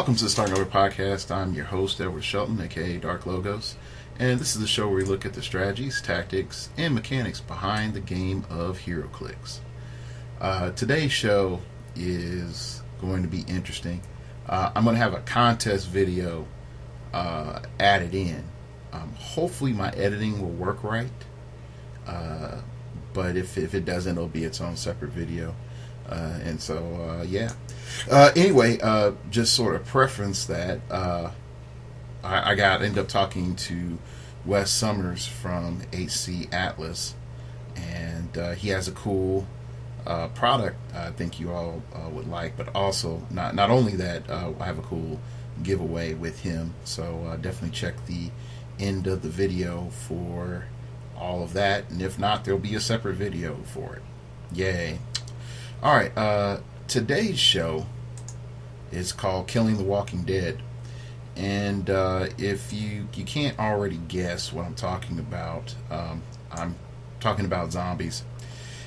Welcome to the Starting Over Podcast. I'm your host, Edward Shelton, aka Dark Logos, and this is the show where we look at the strategies, tactics, and mechanics behind the game of heroclix. Today's show is going to be interesting. I'm going to have a contest video added in. Hopefully my editing will work right, but if it doesn't, it'll be its own separate video. Anyway, just sort of preference that I ended up talking to Wes Summers from HC Atlas, and he has a cool product I think you all would like, but also not only that, I have a cool giveaway with him, so definitely check the end of the video for all of that, and if not, there'll be a separate video for it. Yay. Alright, today's show is called Killing the Walking Dead, and if you can't already guess what I'm talking about, I'm talking about zombies.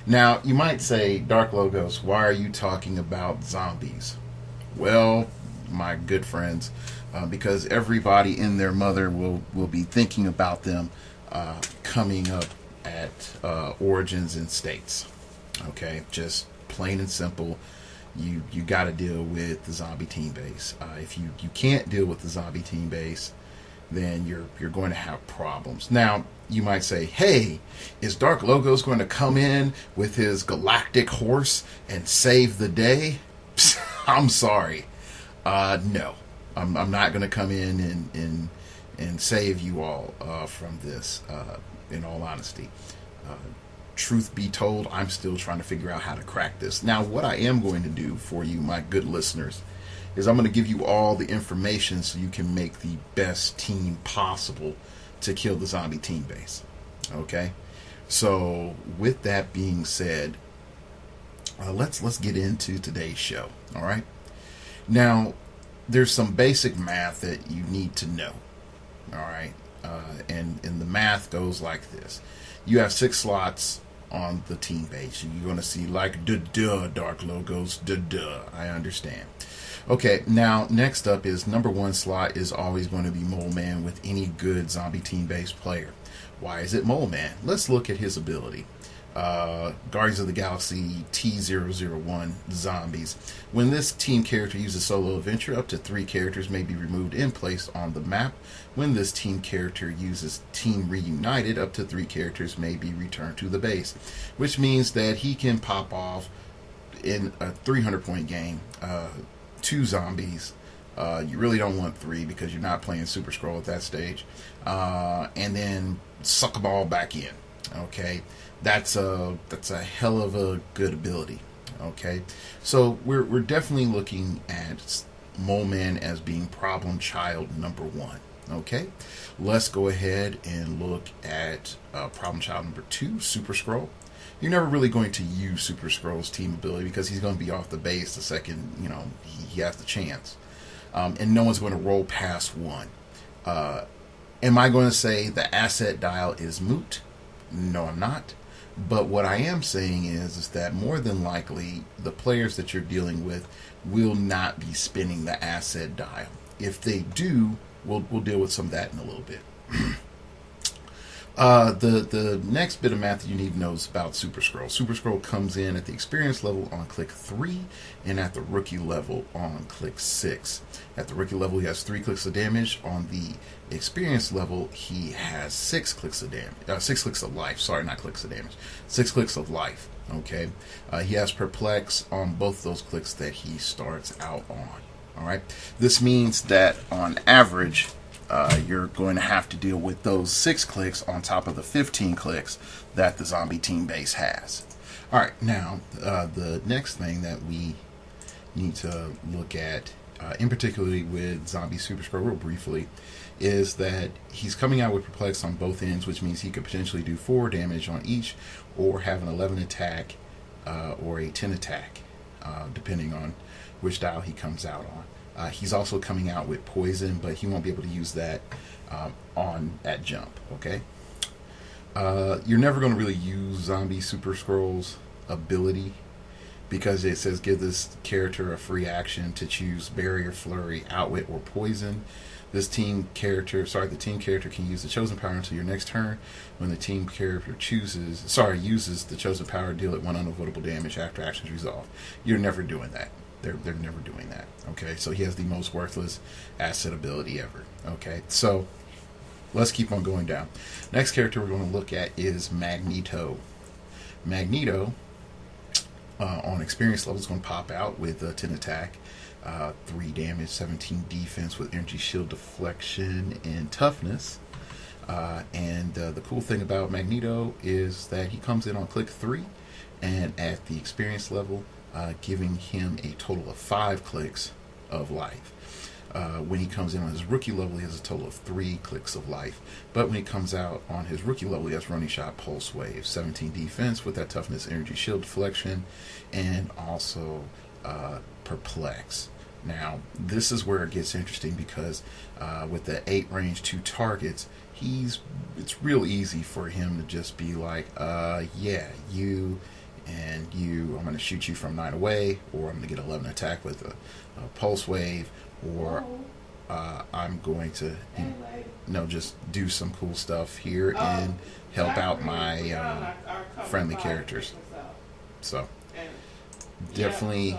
Now, you might say, Dark Logos, why are you talking about zombies? Well, my good friends, because everybody and their mother will be thinking about them coming up at Origins and States. Okay, just plain and simple. You got to deal with the zombie team base. If you can't deal with the zombie team base, then you're going to have problems. Now, you might say, hey, is Dark Logos going to come in with his galactic horse and save the day? I'm sorry. No. I'm not going to come in and save you all from this, in all honesty. Truth be told, I'm still trying to figure out how to crack this. Now, what I am going to do for you, my good listeners, is I'm going to give you all the information so you can make the best team possible to kill the zombie team base. Okay? So, with that being said, let's get into today's show. All right? Now, there's some basic math that you need to know. All right? And the math goes like this. You have 6 slots on the team base. You're going to see like duh, Dark Logos, duh. I understand. Okay, now next up is number 1 slot is always going to be Mole Man with any good zombie team base player. Why is it Mole Man? Let's look at his ability. Guardians of the Galaxy T001 Zombies. When this team character uses solo adventure, up to 3 characters may be removed and placed on the map. When this team character uses Team Reunited, up to 3 characters may be returned to the base, which means that he can pop off in a 300-point game 2 zombies. You really don't want 3 because you're not playing Super Scroll at that stage, and then suck them all back in. Okay, that's a hell of a good ability. Okay, so we're definitely looking at Mole Man as being problem child number 1. Okay, let's go ahead and look at problem child number 2, Super Scroll. You're never really going to use Super Scroll's team ability because he's going to be off the base the second he has the chance, and no one's going to roll past 1. Am I going to say the asset dial is moot? No, I'm not. But what I am saying is that more than likely the players that you're dealing with will not be spinning the asset dial. If they do, we'll deal with some of that in a little bit. The next bit of math that you need to know is about Super Scroll. Super Scroll comes in at the experience level on click 3 and at the rookie level on click 6. At the rookie level, he has 3 clicks of damage. On the experience level, he has 6 clicks of damage. 6 clicks of life. Sorry, not clicks of damage. 6 clicks of life. Okay. He has perplex on both those clicks that he starts out on. All right. This means that on average, you're going to have to deal with those 6 clicks on top of the 15 clicks that the zombie team base has. All right, now the next thing that we need to look at, in particularly with Zombie Super Scroll, real briefly, is that he's coming out with perplex on both ends, which means he could potentially do 4 damage on each, or have an 11 attack or a 10 attack, depending on which dial he comes out on. He's also coming out with poison, but he won't be able to use that at jump. Okay, you're never going to really use Zombie Super Scroll's ability because it says give this character a free action to choose Barrier, Flurry, Outwit, or Poison. The team character can use the chosen power until your next turn. When the team character uses the chosen power, deal it one unavoidable damage after action's resolved. You're never doing that. They're never doing that. Okay, so he has the most worthless asset ability ever. Okay, so let's keep on going down. Next character we're going to look at is Magneto. Magneto, on experience level, is going to pop out with 10 attack, 3 damage, 17 defense with energy shield deflection and toughness. And the cool thing about Magneto is that he comes in on click 3, and at the experience level, giving him a total of 5 clicks of life. When he comes in on his rookie level, he has a total of 3 clicks of life. But when he comes out on his rookie level, he has running shot, pulse wave, 17 defense with that toughness, energy shield deflection, and also perplex. Now, this is where it gets interesting because with the 8 range 2 targets, it's real easy for him to just be like, yeah, you and you, I'm going to shoot you from 9 away, or I'm going to get 11 attack with a pulse wave, or I'm going to just do some cool stuff here and help out my friendly characters. So definitely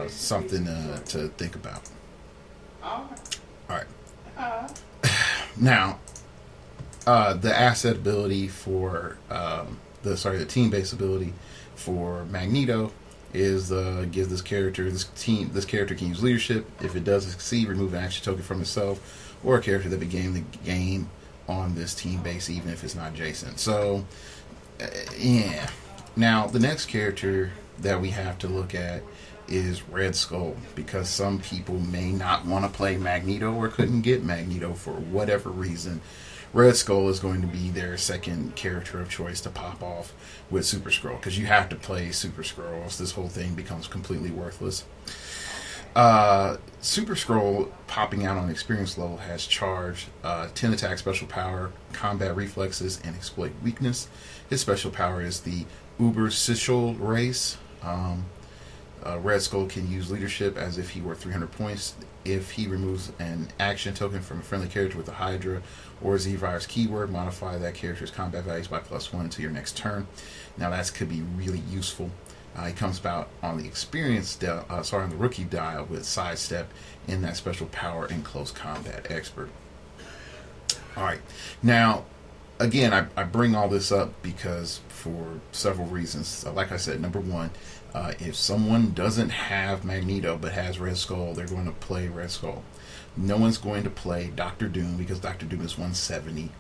something to think about. All right. Now, the asset ability for the team base ability for Magneto is give this character can use leadership. If it does succeed, remove an action token from itself or a character that began the game on this team base, even if it's not adjacent. So, yeah. Now, the next character that we have to look at is Red Skull, because some people may not want to play Magneto or couldn't get Magneto for whatever reason. Red Skull is going to be their second character of choice to pop off with Super Skrull, because you have to play Super Skrull, else this whole thing becomes completely worthless. Super Skrull popping out on experience level has charge, 10 attack, special power, combat reflexes, and exploit weakness. His special power is the Uber Sichel race. Red Skull can use leadership as if he were 300 points. If he removes an action token from a friendly character with a Hydra or Z-Virus keyword, modify that character's combat values by +1 until your next turn. Now that could be really useful. He comes about on the on the rookie dial with sidestep in that special power and close combat expert. All right, now again, I bring all this up because for several reasons. Like I said, number one, if someone doesn't have Magneto but has Red Skull, they're going to play Red Skull. No one's going to play Dr. Doom because Dr. Doom is 170.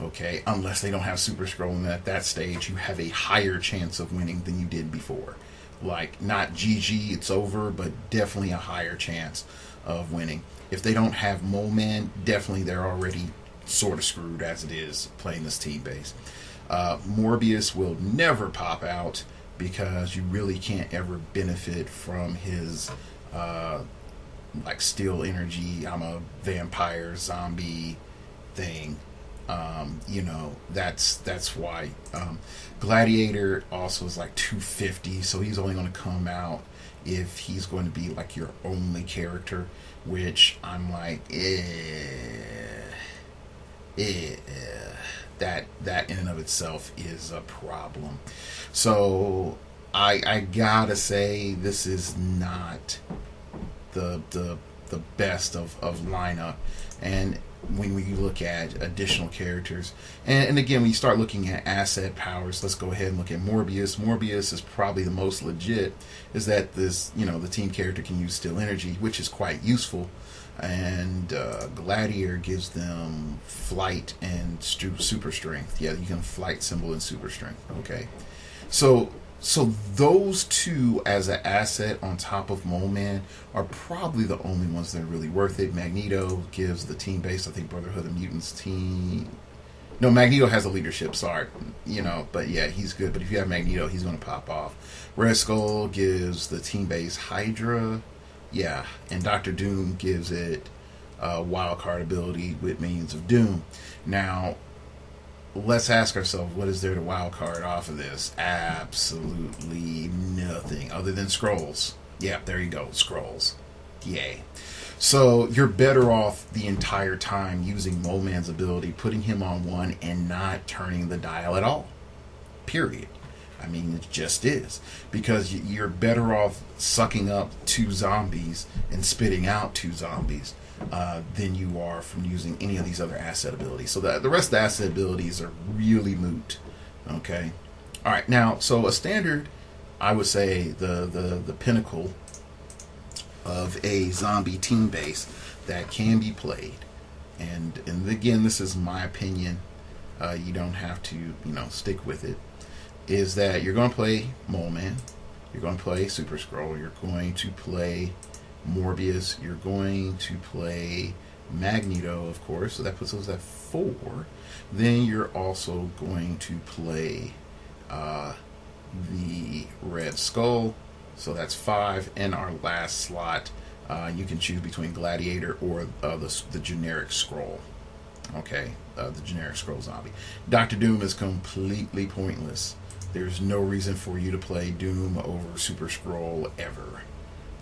Okay, unless they don't have Super Skrull, and at that stage you have a higher chance of winning than you did before. Like, not GG, it's over, but definitely a higher chance of winning. If they don't have Mole Man, definitely they're already sort of screwed as it is playing this team base. Morbius will never pop out because you really can't ever benefit from his like steel energy, I'm a vampire zombie thing. That's why. Gladiator also is like 250, so he's only going to come out if he's going to be like your only character, which I'm like, that in and of itself is a problem. So I gotta say, this is not the best of lineup. And when we look at additional characters, and again, when you start looking at asset powers, let's go ahead and look at Morbius. Morbius is probably the most legit, is that this, the team character can use Steel Energy, which is quite useful. And Gladiator gives them flight and super strength. Yeah, you can flight symbol and super strength. Okay, so those two as an asset on top of Mole Man are probably the only ones that are really worth it. Magneto gives the team base, I think Brotherhood of Mutants team. No, Magneto has a leadership, sorry. But yeah, he's good. But if you have Magneto, he's going to pop off. Red Skull gives the team base Hydra. Yeah, and Dr. Doom gives it wild card ability with Minions of Doom. Now, let's ask ourselves, what is there to wild card off of this? Absolutely nothing. anything other than scrolls. Yeah, there you go, scrolls. Yay. So you're better off the entire time using Mole Man's ability, putting him on 1 and not turning the dial at all. Period. I mean, it just is. Because you're better off sucking up 2 zombies and spitting out 2 zombies than you are from using any of these other asset abilities. So the rest of the asset abilities are really moot. Okay? Alright, now, so a standard, I would say, the pinnacle of a zombie team base that can be played, and again, this is my opinion, you don't have to, stick with it, is that you're going to play Mole Man, you're going to play Super Skrull, you're going to play Morbius, you're going to play Magneto, of course, so that puts us at 4. Then you're also going to play the Red Skull, so that's 5. And our last slot, you can choose between Gladiator or the generic Skrull. Okay, the generic Skrull zombie. Dr. Doom is completely pointless. There's no reason for you to play Doom over Super Skrull ever.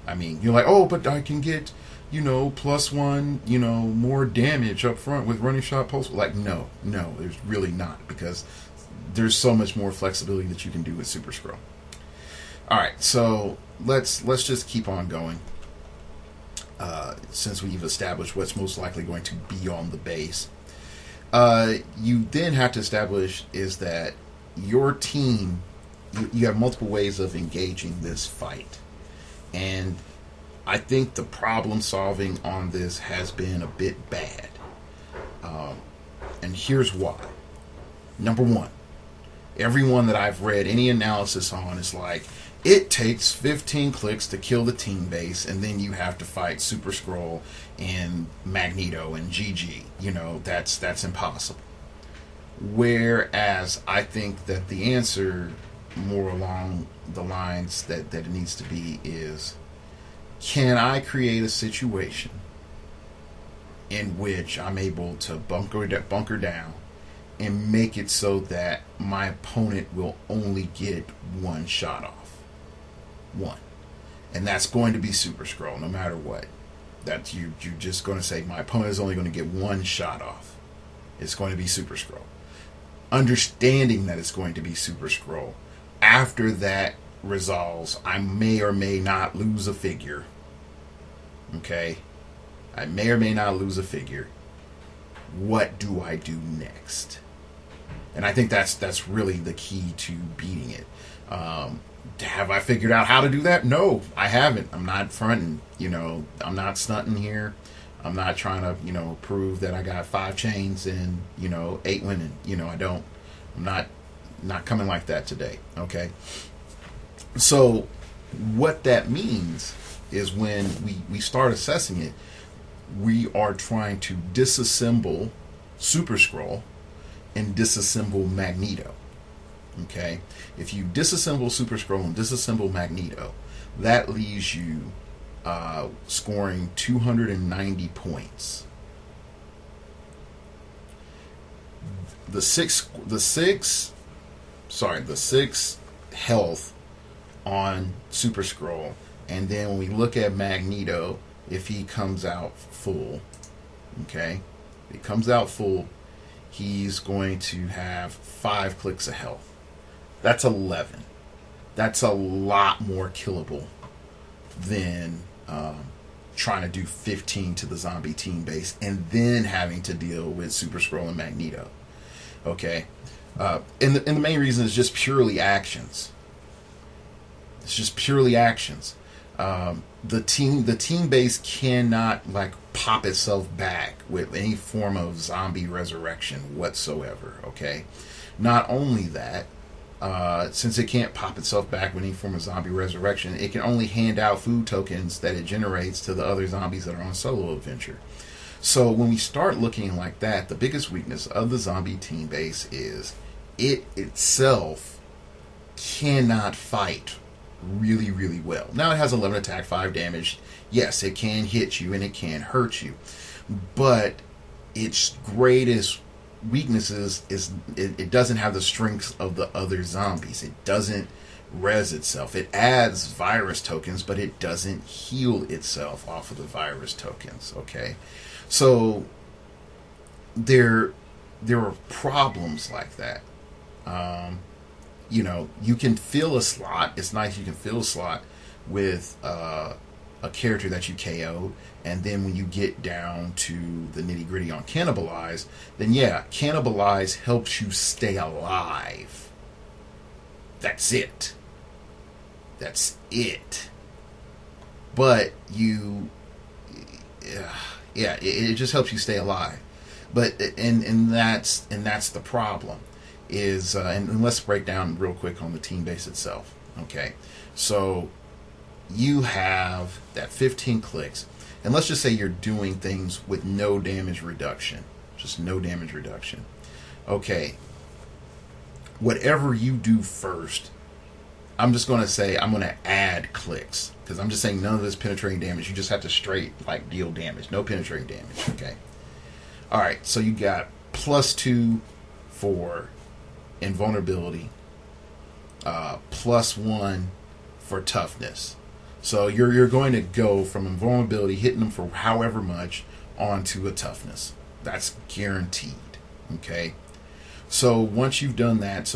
I mean, you're like, oh, but I can get, +1, more damage up front with running shot pulse. Like, no, there's really not, because there's so much more flexibility that you can do with Super Skrull. Alright, so let's just keep on going. Since we've established what's most likely going to be on the base. You then have to establish is that your team, you have multiple ways of engaging this fight. And I think the problem solving on this has been a bit bad. And here's why. Number 1, everyone that I've read any analysis on is like, it takes 15 clicks to kill the team base, and then you have to fight Super Skrull and Magneto and GG. That's impossible. Whereas I think that the answer, more along the lines that it needs to be, is, can I create a situation in which I'm able to bunker down and make it so that my opponent will only get 1 shot off? 1. And that's going to be Super Skrull, no matter what. That you're just going to say, my opponent is only going to get 1 shot off. It's going to be Super Skrull. Understanding that it's going to be Super Skrull, after that resolves, I may or may not lose a figure. Okay? I may or may not lose a figure. What do I do next? And I think that's really the key to beating it. Have I figured out how to do that? No, I haven't. I'm not fronting. I'm not stunting here. I'm not trying to, prove that I got 5 chains and, 8 winning. I don't. I'm not coming like that today. Okay. So what that means is when we start assessing it, we are trying to disassemble Super Skrull and disassemble Magneto. Okay, if you disassemble Super Skrull and disassemble Magneto, that leaves you scoring 290 points. The six health on Super Skrull, and then when we look at Magneto, if he comes out full, okay, if he comes out full, he's going to have 5 clicks of health. That's 11. That's a lot more killable than trying to do 15 to the zombie team base and then having to deal with Super Skrull and Magneto. Okay, and the main reason is just purely actions. It's just purely actions. The team base cannot pop itself back with any form of zombie resurrection whatsoever. Okay, not only that. Since it can't pop itself back with any form of zombie resurrection, it can only hand out food tokens that it generates to the other zombies that are on solo adventure. So when we start looking like that, the biggest weakness of the zombie team base is it itself cannot fight really, really well. Now it has 11 attack, 5 damage. Yes, it can hit you and it can hurt you. But its greatest weaknesses is it doesn't have the strengths of the other zombies. It doesn't res itself. It adds virus tokens, but it doesn't heal itself off of the virus tokens. Okay, so there are problems like that. You know, you can fill a slot. It's nice you can fill a slot with a character that you KO'd, and then when you get down to the nitty gritty on cannibalize, then yeah, cannibalize helps you stay alive. That's it. That's it. But you, yeah, it just helps you stay alive. But and that's the problem. Is and let's break down real quick on the team base itself. Okay, so you have that 15 clicks, and let's just say you're doing things with no damage reduction, just no damage reduction. Okay, whatever you do first, I'm just going to say I'm going to add clicks, because I'm just saying none of this penetrating damage. You just have to straight like deal damage, no penetrating damage. Okay, all right, so you got +2 for invulnerability, +1 for toughness. So you're going to go from invulnerability, hitting them for however much, onto a toughness. That's guaranteed. Okay. So once you've done that,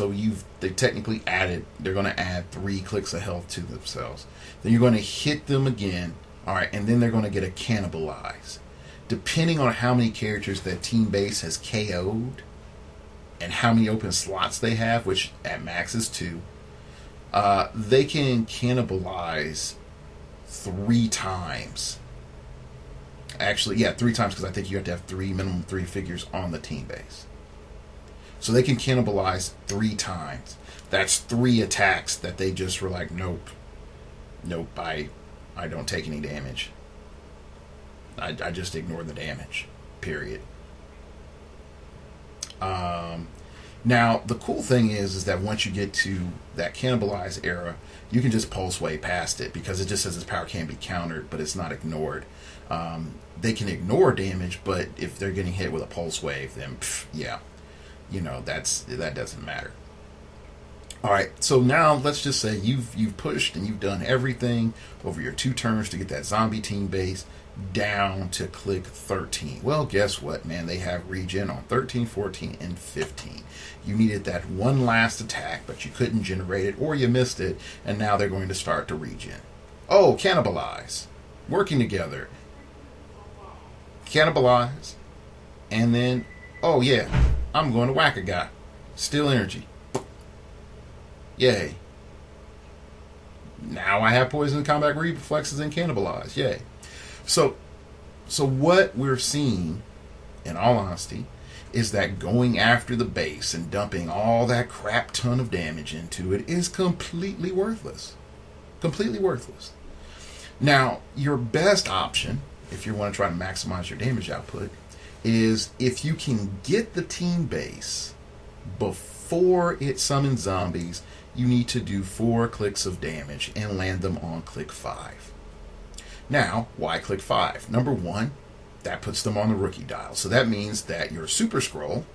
they technically added. They're going to add 3 clicks of health to themselves. Then you're going to hit them again. All right, and then they're going to get a cannibalize. Depending on how many characters that team base has KO'd, and how many open slots they have, which at max is 2, they can cannibalize 3 times. Actually, yeah, 3 times, because I think you have to have minimum 3 figures on the team base. So they can cannibalize 3 times. That's 3 attacks that they just were like, nope, I don't take any damage. I just ignore the damage. Period. Now the cool thing is that once you get to that cannibalize era, you can just pulse way past it, because it just says its power can be countered, but it's not ignored. They can ignore damage, but if they're getting hit with a pulse wave, then yeah, you know, that doesn't matter. All right, so now let's just say you've pushed and you've done everything over your 2 turns to get that zombie team base down to click 13. Well, guess what, man? They have regen on 13, 14, and 15. You needed that one last attack, but you couldn't generate it, or you missed it, and now they're going to start to regen. Oh, cannibalize. Working together. Cannibalize. And then, oh yeah, I'm going to whack a guy. Steal energy. Yay. Now I have poison, combat reflexes, and cannibalize. Yay. So what we're seeing, in all honesty, is that going after the base and dumping all that crap ton of damage into it is completely worthless. Completely worthless. Now, your best option, if you want to try to maximize your damage output, is if you can get the team base before it summons zombies, you need to do 4 clicks of damage and land them on click 5. Now, why click 5? Number 1, that puts them on the rookie dial. So that means that your Super Scroll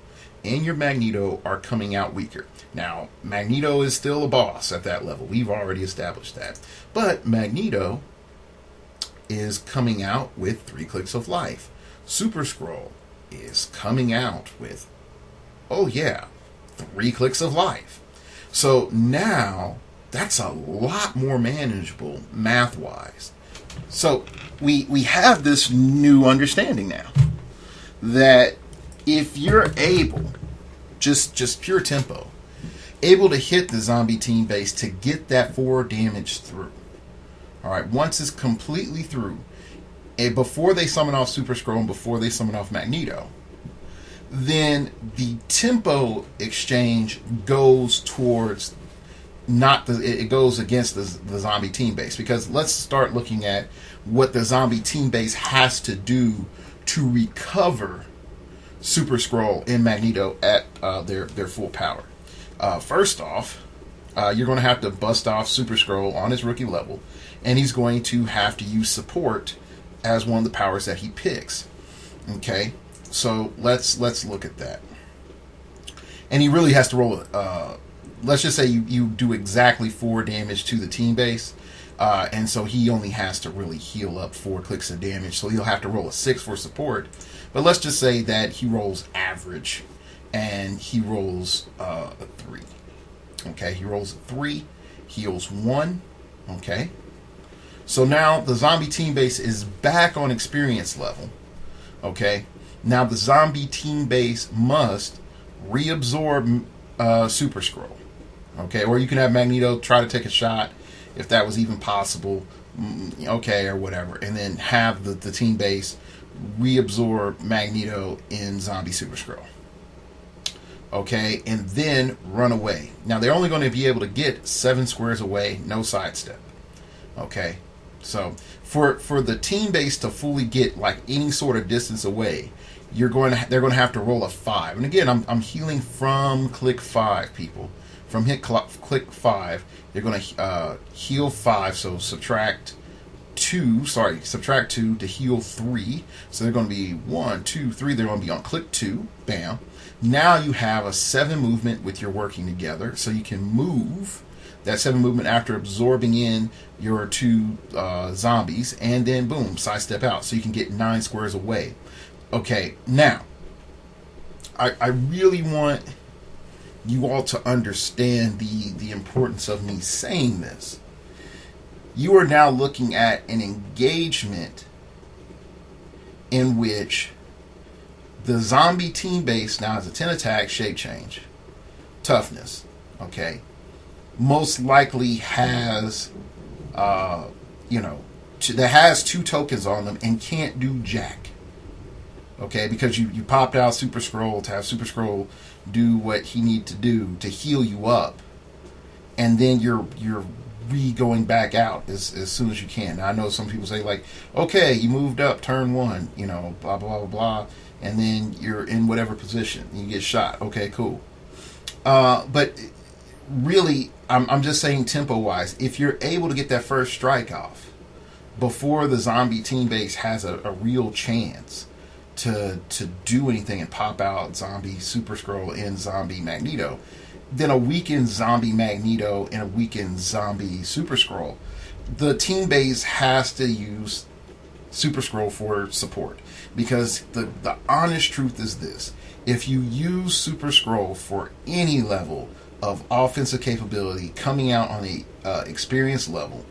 and your Magneto are coming out weaker. Now, Magneto is still a boss at that level. We've already established that. But Magneto is coming out with 3 clicks of life. Super Scroll is coming out with, oh yeah, 3 clicks of life. So now, that's a lot more manageable math-wise. So we have this new understanding now that if you're able, just pure tempo, able to hit the zombie team base to get that 4 damage through. All right, once it's completely through, and before they summon off Super Scroll and before they summon off Magneto, then the tempo exchange goes towards it goes against the zombie team base, because let's start looking at what the zombie team base has to do to recover Super Scroll and Magneto at their full power. First off, you're going to have to bust off Super Scroll on his rookie level, and he's going to have to use support as one of the powers that he picks. Okay, so let's look at that. And he really has to roll let's just say you do exactly 4 damage to the team base, and so he only has to really heal up 4 clicks of damage, so he'll have to roll a 6 for support. But let's just say that he rolls average, and he rolls a 3. Okay, he rolls a 3, heals 1. Okay, so now the zombie team base is back on experience level. Okay, now the zombie team base must reabsorb Super Scroll. Okay, or you can have Magneto try to take a shot if that was even possible. Okay, or whatever, and then have the team base reabsorb Magneto in zombie Super Scroll. Okay, and then run away. Now they're only going to be able to get 7 squares away, no sidestep. Okay, so for the team base to fully get like any sort of distance away, they're going to have to roll a 5. And again, I'm healing from click 5, people. From click 5, they're going to heal 5. So subtract 2 to heal 3. So they're going to be 1, 2, 3. They're going to be on click 2. Bam. Now you have a 7 movement with your working together, so you can move that 7 movement after absorbing in your 2 zombies, and then boom, sidestep out, so you can get 9 squares away. Okay, now I really want you all to understand the importance of me saying this. You are now looking at an engagement in which the zombie team base now has a 10 attack, shape change, toughness. Okay, most likely has, that has 2 tokens on them and can't do jack. Okay, because you popped out Super Scroll to have Super Scroll do what he need to do to heal you up, and then you're going back out as soon as you can. Now, I know some people say like, okay, you moved up turn 1, blah blah blah blah, and then you're in whatever position and you get shot. Okay, cool. But really, I'm just saying tempo wise, if you're able to get that first strike off before the zombie team base has a real chance to do anything and pop out zombie Super Scroll and zombie Magneto, then a weakened zombie Magneto and a weakened zombie Super Scroll, the team base has to use Super Scroll for support. Because the honest truth is this: if you use Super Scroll for any level of offensive capability coming out on the experience level,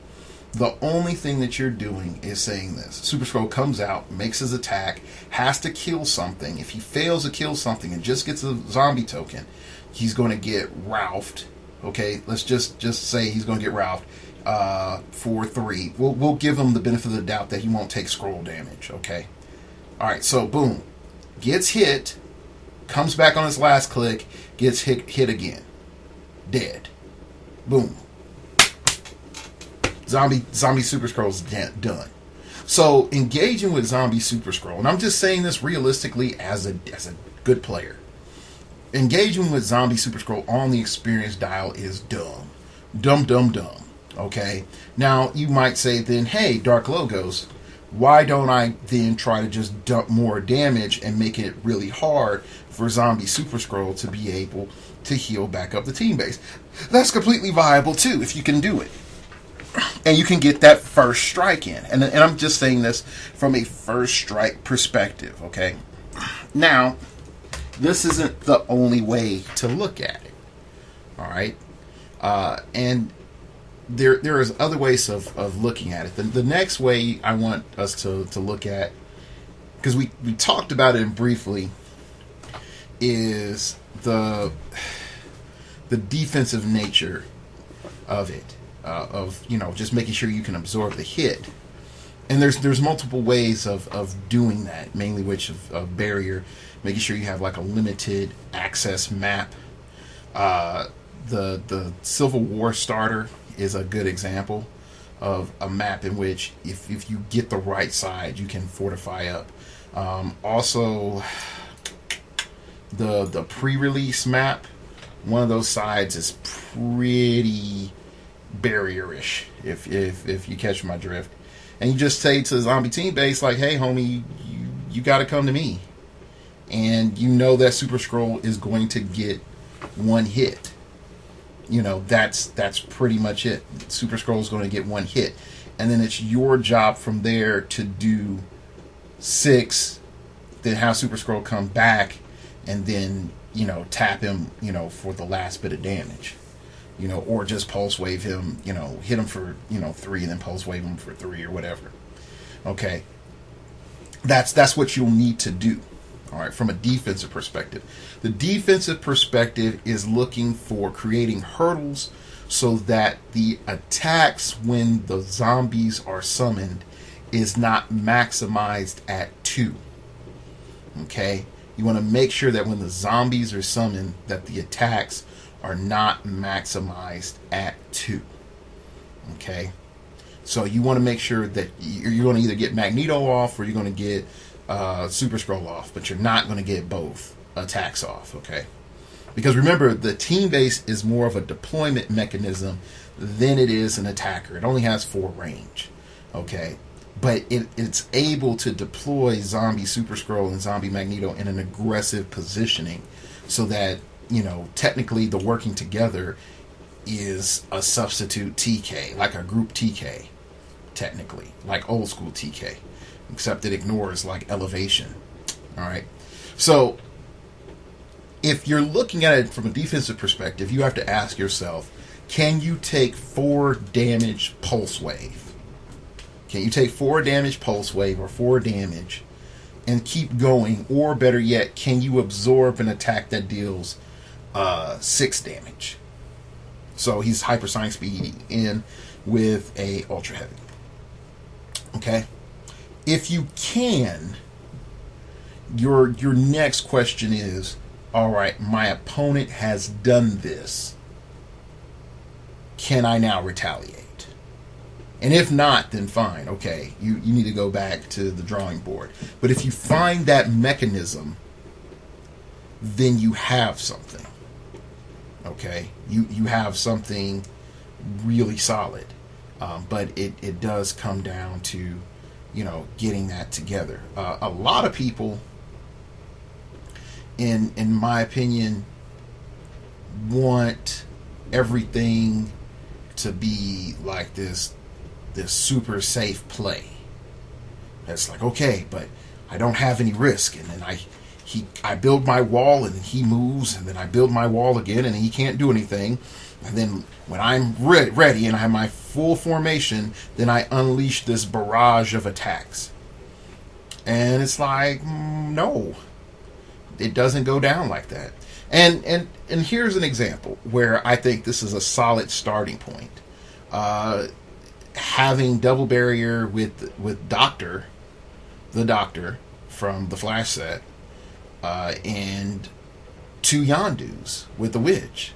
the only thing that you're doing is saying this. Super Scroll comes out, makes his attack, has to kill something. If he fails to kill something and just gets a zombie token, he's going to get Ralphed. Okay, let's just say he's going to get Ralphed for 3. We'll give him the benefit of the doubt that he won't take scroll damage. Okay, all right. So boom, gets hit, comes back on his last click, gets hit again, dead. Boom. Zombie Super Scroll's done. So engaging with zombie Super Scroll, and I'm just saying this realistically as a good player, engaging with zombie Super Scroll on the experience dial is dumb. Okay? Now, you might say then, hey, Dark Logos, why don't I then try to just dump more damage and make it really hard for zombie Super Scroll to be able to heal back up the team base? That's completely viable too, if you can do it. And you can get that first strike in. And I'm just saying this from a first strike perspective, okay? Now, this isn't the only way to look at it, all right? And there is other ways of looking at it. The next way I want us to look at, because we talked about it briefly, is the defensive nature of it. Of just making sure you can absorb the hit, and there's multiple ways of doing that, mainly which of barrier, making sure you have like a limited access map. The Civil War starter is a good example of a map in which if you get the right side, you can fortify up. Also, the pre-release map, one of those sides is pretty barrier-ish, if you catch my drift. And you just say to the zombie team base, like, hey homie, you got to come to me, and you know that Super Scroll is going to get one hit. that's pretty much it. Super Scroll is going to get one hit, and then it's your job from there to do 6, then have Super Scroll come back, and then tap him for the last bit of damage, or just pulse wave him, hit him for 3, and then pulse wave him for 3 or whatever. Okay, that's what you'll need to do. All right, from a defensive perspective. The defensive perspective is looking for creating hurdles so that the attacks when the zombies are summoned is not maximized at 2. Okay? You want to make sure that when the zombies are summoned that the attacks are not maximized at 2. Okay? So you want to make sure that you're going to either get Magneto off or you're going to get Super Scroll off, but you're not going to get both attacks off, okay? Because remember, the team base is more of a deployment mechanism than it is an attacker. It only has 4 range, okay? But it's able to deploy Zombie Super Scroll and Zombie Magneto in an aggressive positioning so that, technically the working together is a substitute TK, like a group TK, technically, like old school TK. Except it ignores like elevation. All right. So if you're looking at it from a defensive perspective, you have to ask yourself, can you take 4 damage pulse wave? Can you take 4 damage pulse wave or 4 damage and keep going? Or better yet, can you absorb an attack that deals 6 damage? So he's hypersonic speed in with a ultra heavy. Okay. If you can, your next question is, all right, my opponent has done this. Can I now retaliate? And if not, then fine. Okay, you need to go back to the drawing board. But if you find that mechanism, then you have something. Okay, you have something really solid. But it does come down to getting that together. A lot of people, in my opinion, want everything to be like this super safe play. It's like, okay, but I don't have any risk, and then I build my wall and he moves, and then I build my wall again and he can't do anything. And then when I'm ready and I have my full formation, then I unleash this barrage of attacks. And it's like, no, it doesn't go down like that. And here's an example where I think this is a solid starting point. Having double barrier with the Doctor from the Flash set, and 2 Yondus with the Witch.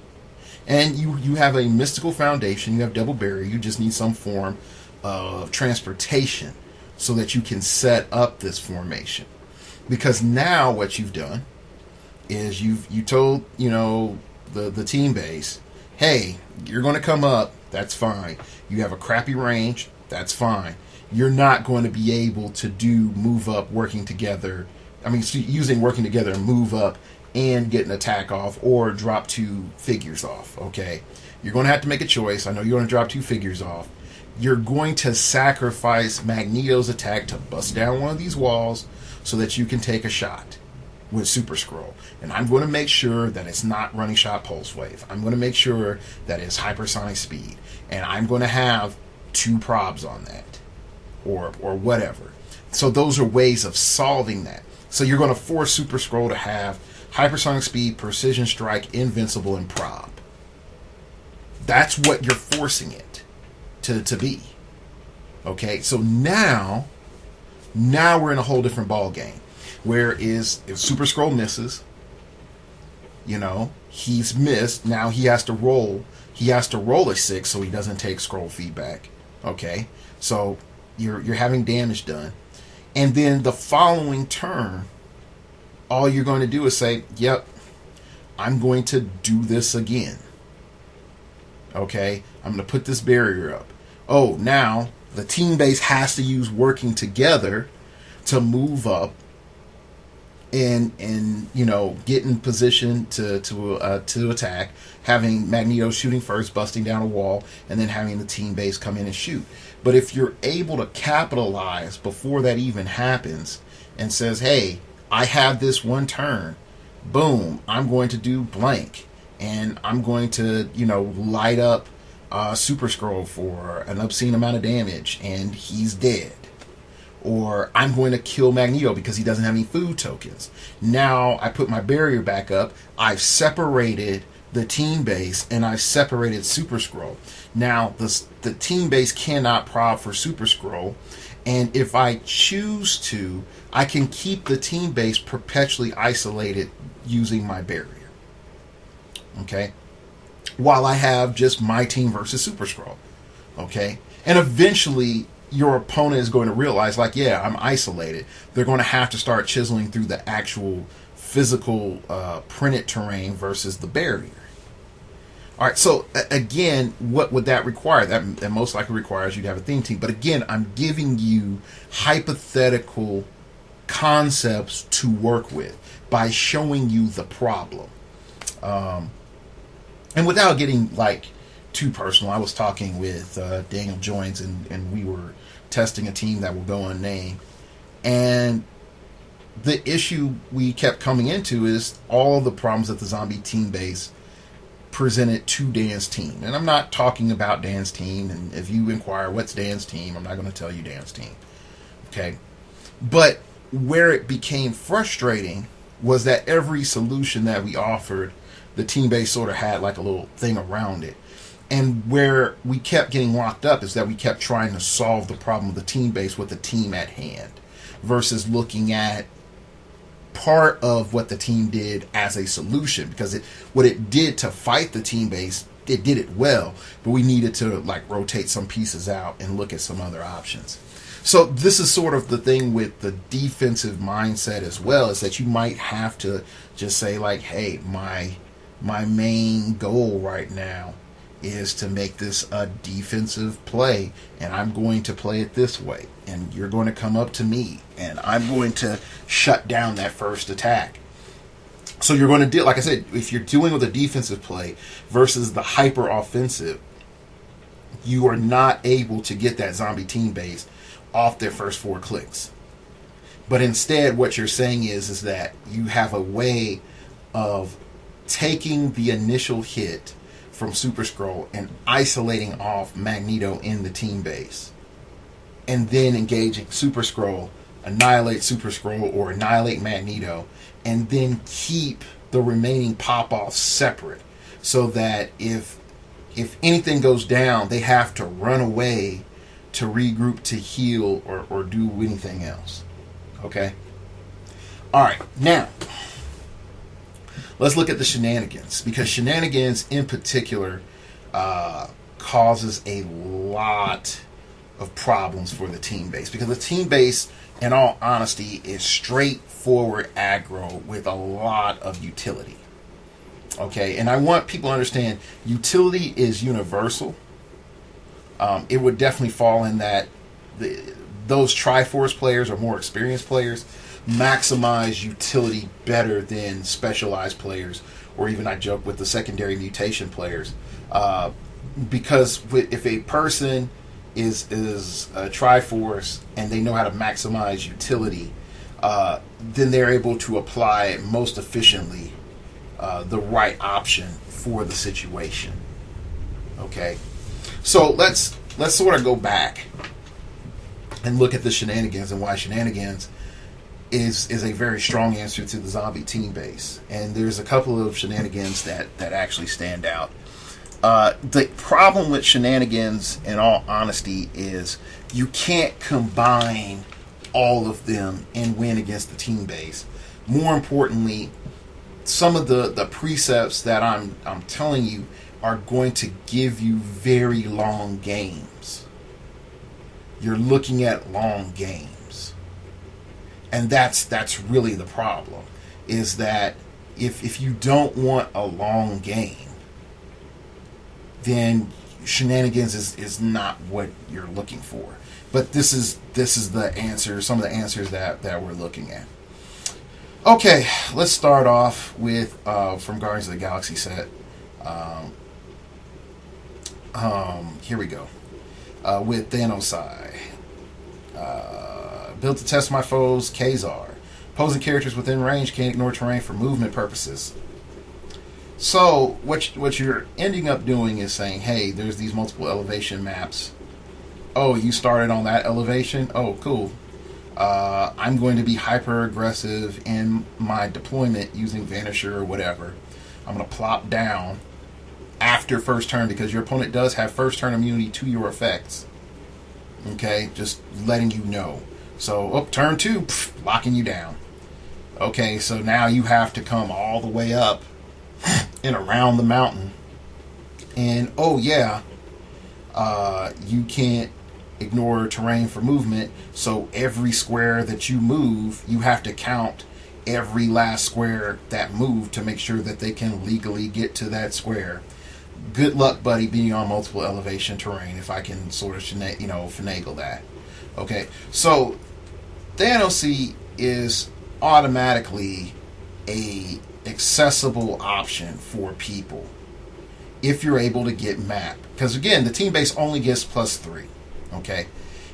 And you have a mystical foundation, you have double barrier, you just need some form of transportation so that you can set up this formation. Because now what you've done is you told, the team base, hey, you're going to come up, that's fine. You have a crappy range, that's fine. You're not going to be able to do move up working together. I mean, using working together, move up and get an attack off or drop 2 figures off, okay? You're going to have to make a choice. I know you're going to drop 2 figures off. You're going to sacrifice Magneto's attack to bust down one of these walls so that you can take a shot with Super Scroll. And I'm going to make sure that it's not running shot pulse wave. I'm going to make sure that it's hypersonic speed. And I'm going to have 2 probs on that or whatever. So those are ways of solving that. So you're going to force Super Scroll to have hypersonic speed, precision strike, invincible, and prob. That's what you're forcing it to be. Okay, so now we're in a whole different ball game. Whereas if Super Scroll misses, he's missed. Now he has to roll. He has to roll a 6 so he doesn't take scroll feedback. Okay, so you're having damage done, and then the following turn, all you're going to do is say, yep, I'm going to do this again. Okay, I'm going to put this barrier up. Oh, now the team base has to use working together to move up and get in position to attack, having Magneto shooting first, busting down a wall, and then having the team base come in and shoot. But if you're able to capitalize before that even happens and says, hey, I have this one turn, boom, I'm going to do blank, and I'm going to light up Super Skrull for an obscene amount of damage, and he's dead. Or I'm going to kill Magneto because he doesn't have any food tokens. Now I put my barrier back up. I've separated the team base, and I've separated Super Skrull. Now the team base cannot prob for Super Skrull, and if I choose to, I can keep the team base perpetually isolated using my barrier. Okay? While I have just my team versus Super Skrull. Okay? And eventually your opponent is going to realize, like, yeah, I'm isolated. They're going to have to start chiseling through the actual physical printed terrain versus the barrier. All right, so again, what would that require? That most likely requires you to have a theme team. But again, I'm giving you hypothetical concepts to work with by showing you the problem. And without getting too personal, I was talking with Daniel Joins, and we were testing a team that will go unnamed. And the issue we kept coming into is all of the problems that the zombie team base presented to Dan's team. And I'm not talking about Dan's team, and if you inquire what's Dan's team, I'm not going to tell you Dan's team. Okay? But where it became frustrating was that every solution that we offered, the team base sort of had like a little thing around it. And where we kept getting locked up is that we kept trying to solve the problem of the team base with the team at hand versus looking at part of what the team did as a solution, because what it did to fight the team base, it did it well, but we needed to rotate some pieces out and look at some other options. So this is sort of the thing with the defensive mindset as well, is that you might have to just say hey, my main goal right now is to make this a defensive play, and I'm going to play it this way, and you're going to come up to me, and I'm going to shut down that first attack. So you're going to do, like I said, if you're dealing with a defensive play versus the hyper offensive, you are not able to get that zombie team base off their first 4 clicks. But instead, what you're saying is that you have a way of taking the initial hit from Super Skrull and isolating off Magneto in the team base, and then engaging Super Skrull, annihilate Super Skrull or annihilate Magneto, and then keep the remaining pop-offs separate, so that if anything goes down, they have to run away to regroup, to heal, or do anything else. Okay? Alright, now let's look at the shenanigans, because shenanigans in particular causes a lot of problems for the team base, because the team base, in all honesty, is straightforward aggro with a lot of utility. Okay, and I want people to understand utility is universal. It would definitely fall in that those Triforce players or more experienced players maximize utility better than specialized players, or even, I joke, with the secondary mutation players, because if a person is a Triforce and they know how to maximize utility, then they're able to apply most efficiently the right option for the situation. Okay, so let's sort of go back and look at the shenanigans and why shenanigans is a very strong answer to the zombie team base. And there's a couple of shenanigans that actually stand out. The problem with shenanigans, in all honesty, is you can't combine all of them and win against the team base. More importantly, some of the precepts that I'm telling you are going to give you very long games. You're looking at long games. And that's really the problem, is that if you don't want a long game, then shenanigans is not what you're looking for. But this is the answer, some of the answers that we're looking at. Okay, let's start off with from Guardians of the Galaxy set. Um, Here we go. With Thanos. Built to test my foes, Kazar. Opposing characters within range can't ignore terrain for movement purposes. So what you're ending up doing is saying, hey, there's these multiple elevation maps. Oh, you started on that elevation? Oh, cool. I'm going to be hyper aggressive in my deployment using Vanisher or whatever. I'm going to plop down after first turn because your opponent does have first turn immunity to your effects. Okay, just letting you know. So, turn 2, locking you down. Okay, so now you have to come all the way up and around the mountain. And, oh yeah, you can't ignore terrain for movement, so every square that you move, you have to count every last square that moved to make sure that they can legally get to that square. Good luck, buddy, being on multiple elevation terrain if I can sort of finagle that. Okay, so Thanos is automatically a accessible option for people if you're able to get map, because again, the team base only gets +3. Okay,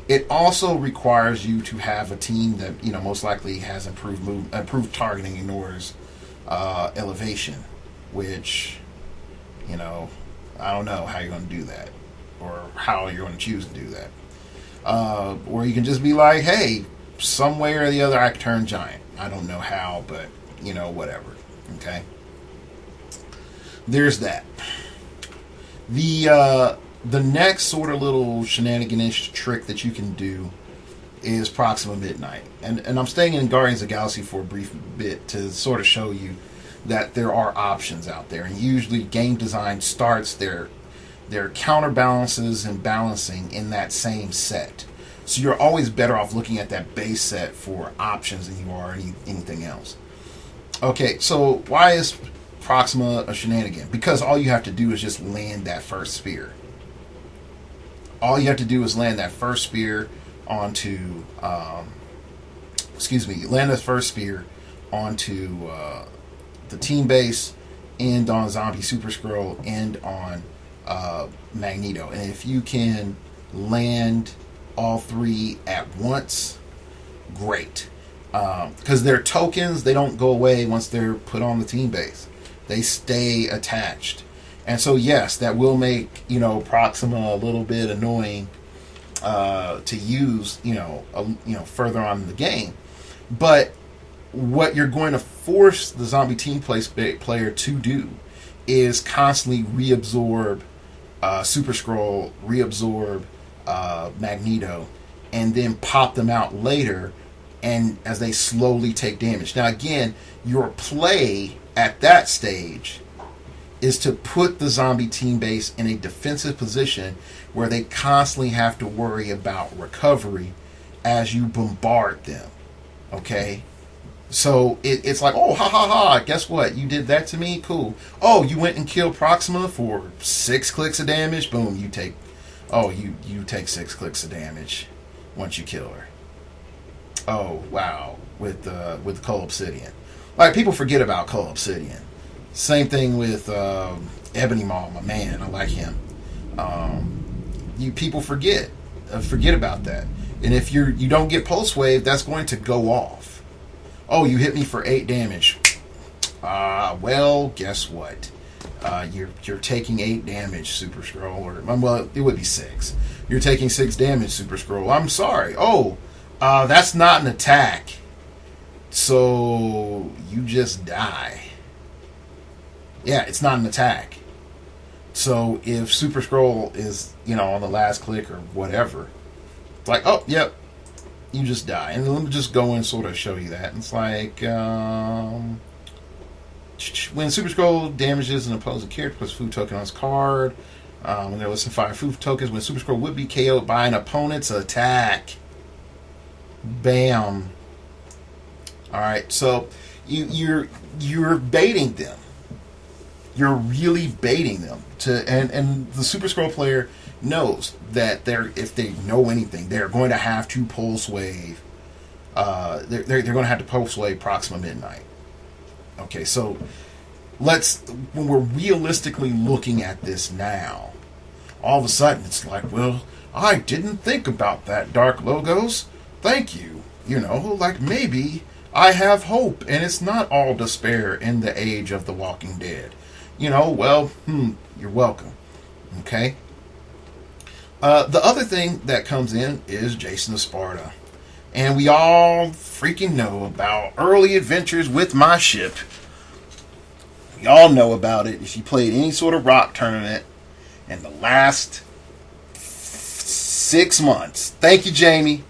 it also requires you to have a team that most likely has improved targeting, ignores elevation, which I don't know how you're going to do that or how you're going to choose to do that. Or you can just be like, hey, some way or the other I can turn giant. I don't know how, but whatever. Okay, there's that. The next sort of little shenaniganish trick that you can do is Proxima Midnight. And I'm staying in Guardians of the Galaxy for a brief bit to sort of show you that there are options out there. And usually game design starts their counterbalances and balancing in that same set. So you're always better off looking at that base set for options than you are anything else. Okay, so why is Proxima a shenanigan? Because all you have to do is just land that first spear. All you have to do is land that first spear onto, land that first spear onto the team base, end on Zombie Super Skrull, end on Magneto. And if you can land all 3 at once, great. Because their tokens, they don't go away once they're put on the team base. They stay attached. And so, yes, that will make, Proxima a little bit annoying to use, further on in the game. But what you're going to force the zombie team player to do is constantly reabsorb Super Skrull, reabsorb Magneto, and then pop them out later, and as they slowly take damage. Now, again, your play at that stage is to put the zombie team base in a defensive position where they constantly have to worry about recovery as you bombard them. Okay? So it's like, oh, ha ha ha, guess what? You did that to me? Cool. Oh, you went and killed Proxima for 6 clicks of damage? Boom, you take 6 clicks of damage once you kill her. Oh, wow. With Cull Obsidian. Like, people forget about Cull Obsidian. Same thing with Ebony Maw, my man. I like him. People forget about that. And if you don't get Pulse Wave, that's going to go off. Oh, you hit me for 8 damage. Well, guess what? You're taking 8 damage, Super Skrull. Well, it would be 6. You're taking 6 damage, Super Skrull. I'm sorry. Oh, that's not an attack. So you just die. Yeah, it's not an attack. So if Super Skrull is, on the last click or whatever, it's like, oh, yep, you just die. And let me just go and sort of show you that. It's like, when Super Skrull damages an opposing character, puts food token on his card. When they're listing 5 food tokens, when Super Skrull would be KO'd by an opponent's attack. Bam. Alright, so you're baiting them. You're really baiting them and the Super Skrull player knows that if they know anything, they're going to have to Pulse Wave They're going to have to post wave Proxima Midnight. Okay, so when we're realistically looking at this now, all of a sudden it's like, well, I didn't think about that, Dark Logos. Thank you. Like maybe I have hope, and it's not all despair in the age of The Walking Dead. Well, you're welcome. Okay. The other thing that comes in is Jason of Sparta. And we all freaking know about early adventures with my ship. We all know about it. If you played any sort of rock tournament in the last 6 months. Thank you, Jamie.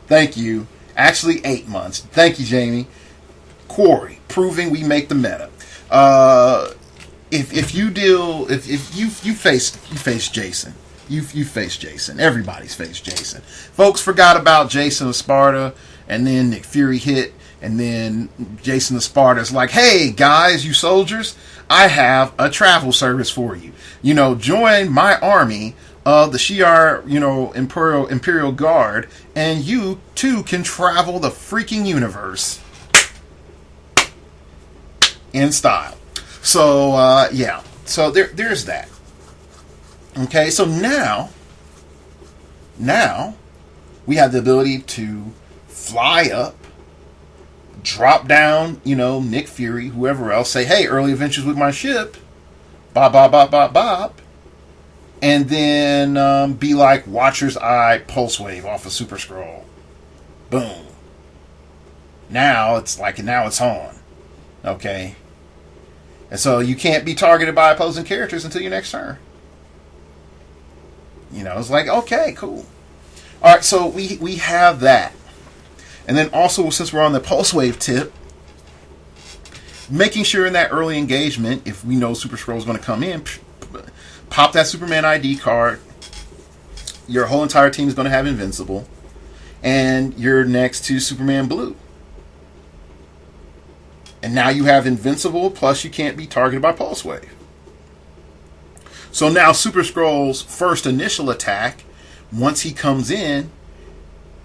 Thank you. Actually, 8 months. Thank you, Jamie. Quarry, proving we make the meta. If you face Jason. You face Jason. Everybody's faced Jason. Folks forgot about Jason of Sparta, and then Nick Fury hit, and then Jason of Sparta is like, hey guys, you soldiers, I have a travel service for you. Join my army of the Shi'ar, Imperial Guard, and you too can travel the freaking universe in style. So yeah. So there's that. Okay, so now we have the ability to fly up, drop down, Nick Fury, whoever else, say, hey, early adventures with my ship, bop, bop, bop, bop, bop, and then be like Watcher's Eye Pulse Wave off of Super Scroll. Boom. Now it's on. Okay? And so you can't be targeted by opposing characters until your next turn. It's like, okay, cool. All right, so we have that. And then also, since we're on the Pulse Wave tip, making sure in that early engagement, if we know Super Scroll is going to come in, pop that Superman ID card. Your whole entire team is going to have Invincible. And you're next to Superman Blue. And now you have Invincible, plus you can't be targeted by Pulse Wave. So now Super Scroll's first initial attack, once he comes in,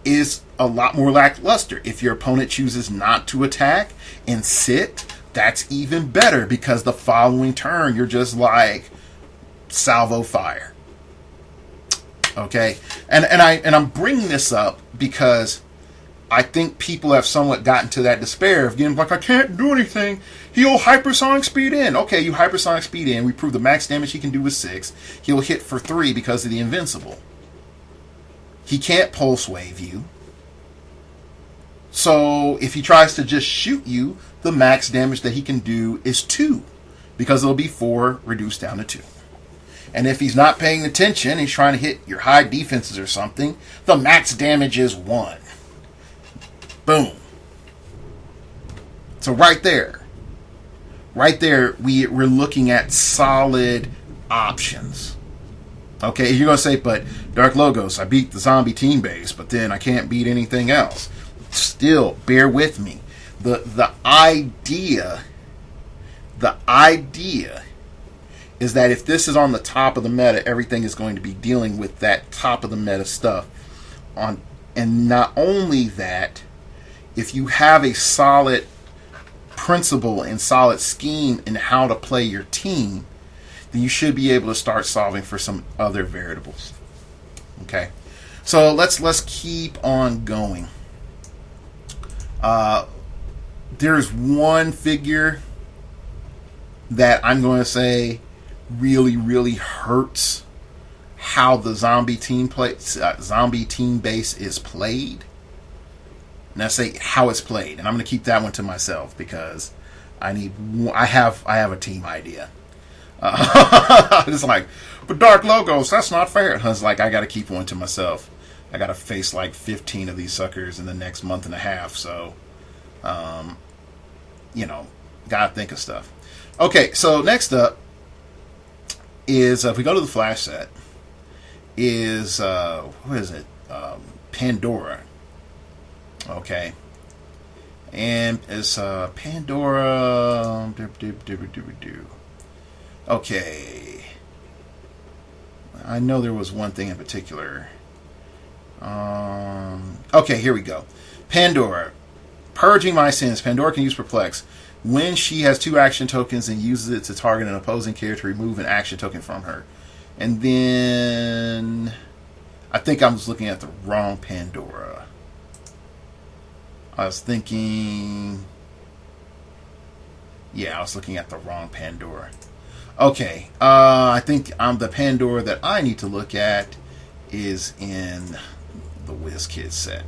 is a lot more lackluster. If your opponent chooses not to attack and sit, that's even better, because the following turn you're just like salvo fire. Okay? And I'm bringing this up because I think people have somewhat gotten to that despair of getting like, I can't do anything. He'll hypersonic speed in. Okay, you hypersonic speed in. We prove the max damage he can do is 6. He'll hit for 3 because of the Invincible. He can't pulse wave you. So if he tries to just shoot you, the max damage that he can do is 2, because it'll be 4 reduced down to 2. And if he's not paying attention, he's trying to hit your high defenses or something, the max damage is 1. Boom. So right there, we're looking at solid options. Okay, you're going to say, but Dark Logos, I beat the zombie team base, but then I can't beat anything else. Still, bear with me. The idea is that if this is on the top of the meta, everything is going to be dealing with that top of the meta stuff. And not only that, if you have a solid principle and solid scheme in how to play your team, then you should be able to start solving for some other variables. Okay, so let's keep on going. There's one figure that I'm going to say really, really hurts how the zombie team base is played. And I say how it's played, and I'm going to keep that one to myself because I have a team idea. It's like, but Dark Logos, that's not fair. I was like, I got to keep one to myself. I got to face like 15 of these suckers in the next month and a half, so got to think of stuff. Okay, so next up is if we go to the Flash set, is what is it? Pandora. Okay, and it's Pandora. Okay, I know there was one thing in particular. Okay, here we go. Pandora. Purging my sins. Pandora can use Perplex. When she has 2 action tokens and uses it to target an opposing character, remove an action token from her. And then I think I was looking at the wrong Pandora. I was thinking... Yeah, I was looking at the wrong Pandora. Okay, I think the Pandora that I need to look at is in the WizKid set.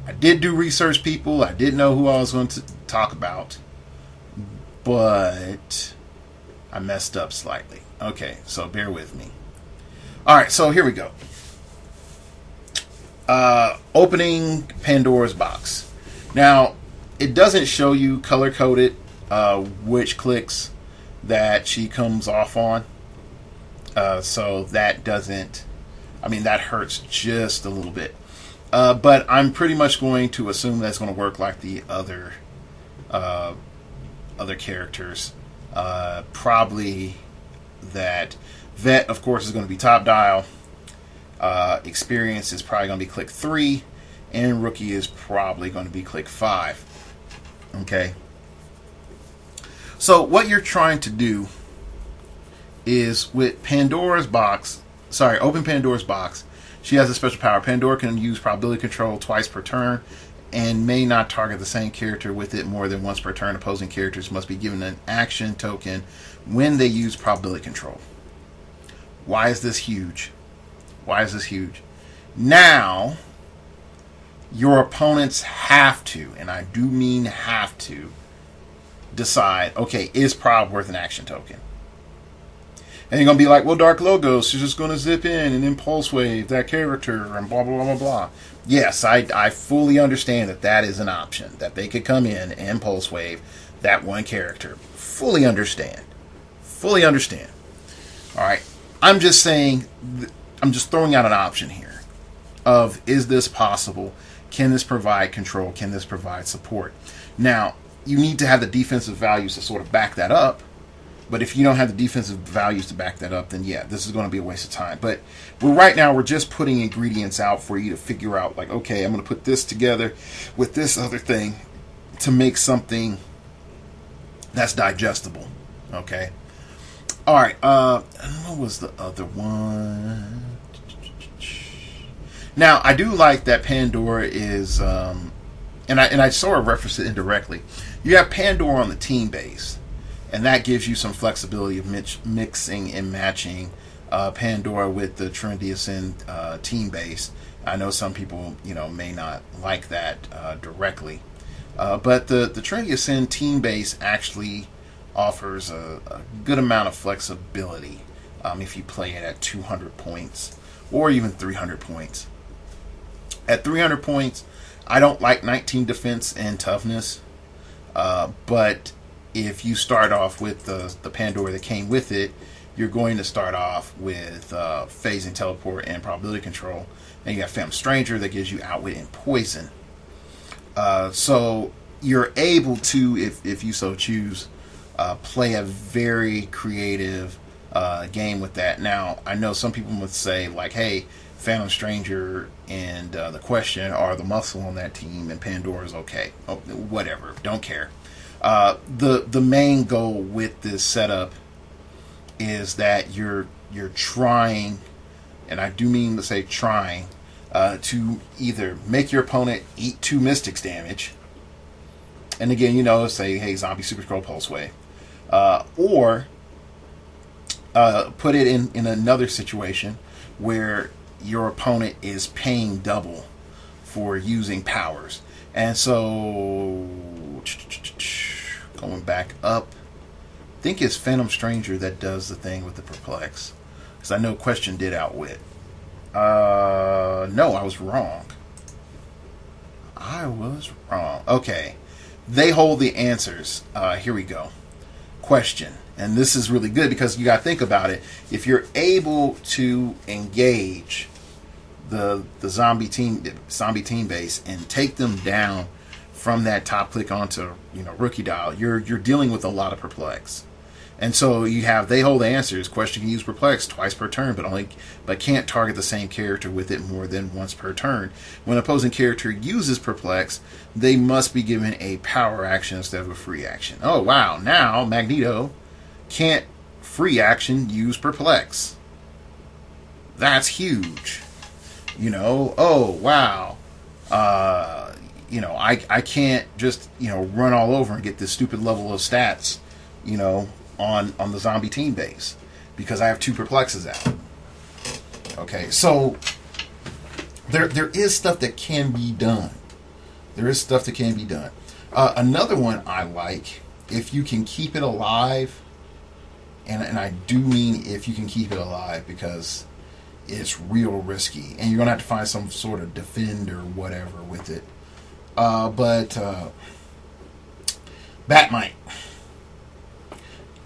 I did do research, people. I did know who I was going to talk about, but I messed up slightly. Okay, so bear with me. Alright, so here we go. Opening Pandora's box. Now, it doesn't show you color-coded which clicks that she comes off on. So that doesn't... I mean, that hurts just a little bit. But I'm pretty much going to assume that's going to work like the other characters. Probably that Vet, of course, is going to be top dial. Experience is probably going to be click 3. And Rookie is probably going to be click 5. Okay. So what you're trying to do is with Pandora's box... Sorry, open Pandora's box. She has a special power. Pandora can use probability control twice per turn and may not target the same character with it more than once per turn. Opposing characters must be given an action token when they use probability control. Why is this huge? Why is this huge? Now, your opponents have to, and I do mean have to, decide, okay, is prob worth an action token? And you're going to be like, well, Dark Logos is just going to zip in and impulse wave that character and blah, blah, blah, blah, blah. Yes, I fully understand that that is an option, that they could come in and impulse wave that one character. Fully understand. Fully understand. All right. I'm just saying, I'm just throwing out an option here of, is this possible? Can this provide control? Can this provide support? Now, you need to have the defensive values to sort of back that up. But if you don't have the defensive values to back that up, then yeah, this is going to be a waste of time. But right now, we're just putting ingredients out for you to figure out, like, okay, I'm going to put this together with this other thing to make something that's digestible. Okay? All right. What was the other one? Now, I do like that Pandora is, and I sort of referenced it indirectly. You have Pandora on the team base. And that gives you some flexibility of mixing and matching Pandora with the Trinity Ascend team base. I know some people, may not like that directly. But the Trinity Ascend team base actually offers a good amount of flexibility if you play it at 200 points or even 300 points. At 300 points, I don't like 19 defense and toughness, but if you start off with the Pandora that came with it, you're going to start off with phasing, teleport, and probability control. And you got Phantom Stranger that gives you outwit and poison. So you're able to, if you so choose, play a very creative game with that. Now, I know some people would say, like, hey, Phantom Stranger and the Question are the muscle on that team, and Pandora's okay. Oh, whatever, don't care. The main goal with this setup is that you're trying, and I do mean to say trying, to either make your opponent eat 2 Mystics damage, and again, say, hey, Zombie Super Scroll Pulse Wave, or put it in another situation where your opponent is paying double for using powers. And so, going back up, I think it's Phantom Stranger that does the thing with the Perplex. Because I know Question did outwit. No, I was wrong. Okay. They hold the answers. Here we go. Question. And this is really good because you got to think about it. If you're able to engage the zombie team base and take them down from that top click onto rookie dial, you're dealing with a lot of perplex. And so you have they hold the answers. Question can use perplex twice per turn, but can't target the same character with it more than once per turn. When an opposing character uses perplex, they must be given a power action instead of a free action. Oh wow! Now Magneto can't free action use perplex. That's huge. Oh wow. I can't just run all over and get this stupid level of stats. On the zombie team base because I have 2 perplexes out. Okay, so there is stuff that can be done. Another one I like, if you can keep it alive, and I do mean if you can keep it alive because it's real risky, and you're gonna have to find some sort of defend or whatever with it. But Batmite.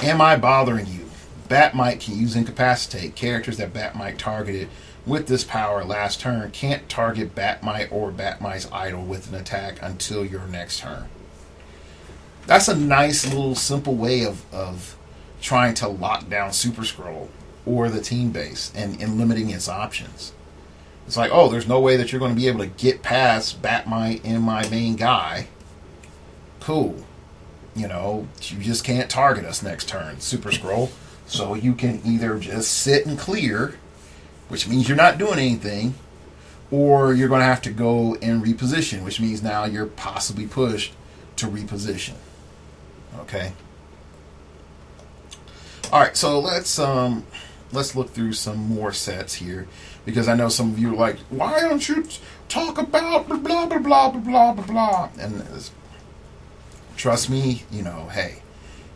Am I bothering you? Batmite can use Incapacitate. Characters that Batmite targeted with this power last turn can't target Batmite or Batmite's idol with an attack until your next turn. That's a nice little simple way of trying to lock down Super Skrull or the team base and limiting its options. It's like, oh, there's no way that you're going to be able to get past Batmite and my main guy. Cool. You just can't target us next turn, Super Skrull. So you can either just sit and clear, which means you're not doing anything, or you're going to have to go and reposition, which means now you're possibly pushed to reposition. Okay. All right, so let's look through some more sets here, because I know some of you are like, why don't you talk about blah blah blah blah blah blah blah? And trust me, hey,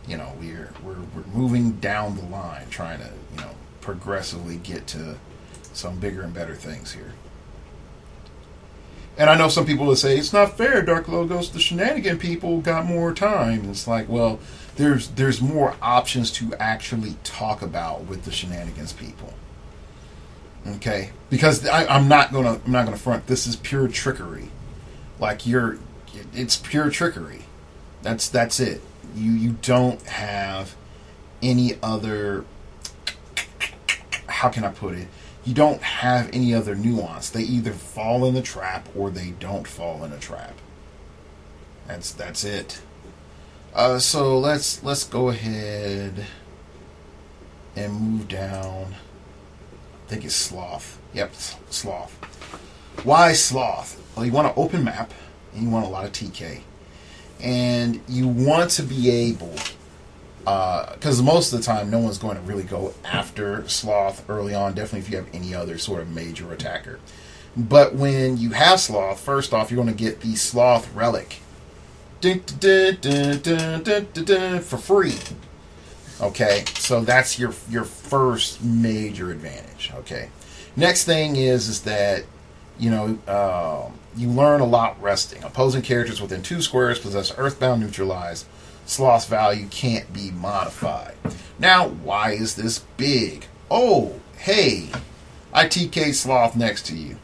we're moving down the line, trying to progressively get to some bigger and better things here. And I know some people will say it's not fair, Dark Logos. The shenanigan people got more time. And it's like, well, there's more options to actually talk about with the shenanigans people. Okay, because I'm not gonna front. This is pure trickery. It's pure trickery. That's it. You don't have any other. How can I put it? You don't have any other nuance. They either fall in the trap or they don't fall in a trap. That's it. So let's go ahead and move down. I think it's Sloth. Yep, Sloth. Why Sloth? Well, you want an open map and you want a lot of TK. And you want to be able, because most of the time no one's going to really go after Sloth early on, definitely if you have any other sort of major attacker. But when you have Sloth, first off, you're going to get the Sloth Relic for free. Okay, so that's your first major advantage. Okay, next thing is that you learn a lot resting. Opposing characters within 2 squares possess Earthbound Neutralize. Sloth's value can't be modified. Now, why is this big? Oh, hey, I TK Sloth next to you.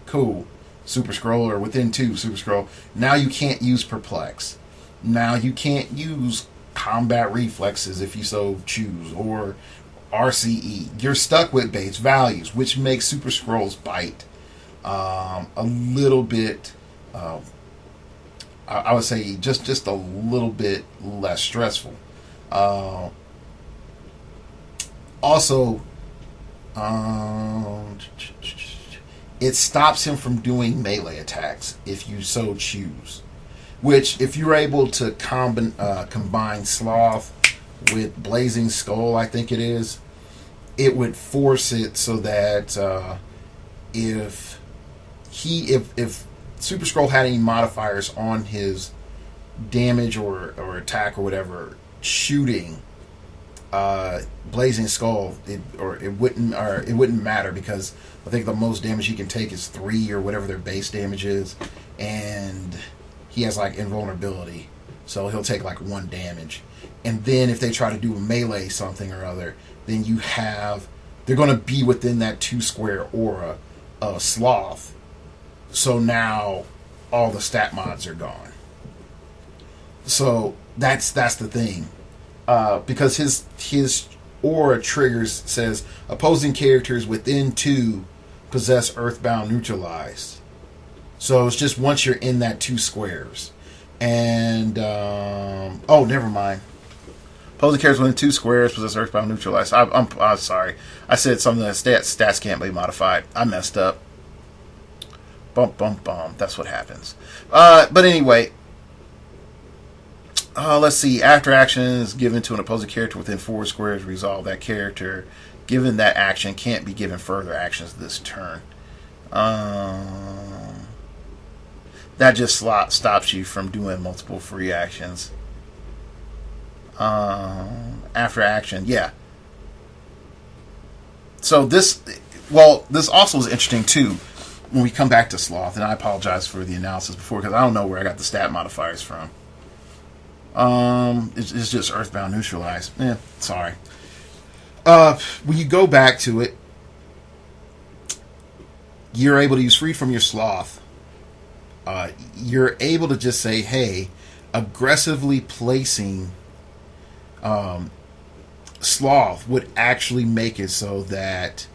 Cool. Super Skrull, or within 2 Super Skrull. Now you can't use Perplex. Now you can't use Combat Reflexes if you so choose, or RCE. You're stuck with base values, which makes Super Skrull's bite a little bit, I would say just a little bit less stressful. Also, it stops him from doing melee attacks if you so choose. Which, if you're able to combine Sloth with Blazing Skull, I think it is, it would force it so that if Super Skrull had any modifiers on his damage or attack or whatever, shooting Blazing Skull, it wouldn't matter, because I think the most damage he can take is 3 or whatever their base damage is, and he has like invulnerability, so he'll take like 1 damage. And then if they try to do a melee something or other, then they're going to be within that 2 square aura of Sloth. So now all the stat mods are gone. So that's the thing. because his aura triggers says opposing characters within 2 possess Earthbound neutralized. So it's just once you're in that 2 squares. And oh, never mind. Opposing characters within 2 squares possess Earthbound neutralized. I'm sorry. I said something that stats can't be modified. I messed up. Bump, bump, bump. That's what happens. But anyway, let's see. After action is given to an opposing character within 4 squares, resolve that character. Given that action can't be given further actions this turn. That just stops you from doing multiple free actions. After action, yeah. So this also is interesting too when we come back to Sloth, and I apologize for the analysis before because I don't know where I got the stat modifiers from. It's just Earthbound neutralized. Sorry. When you go back to it, you're able to use Free from your Sloth. You're able to just say, hey, aggressively placing Sloth would actually make it so that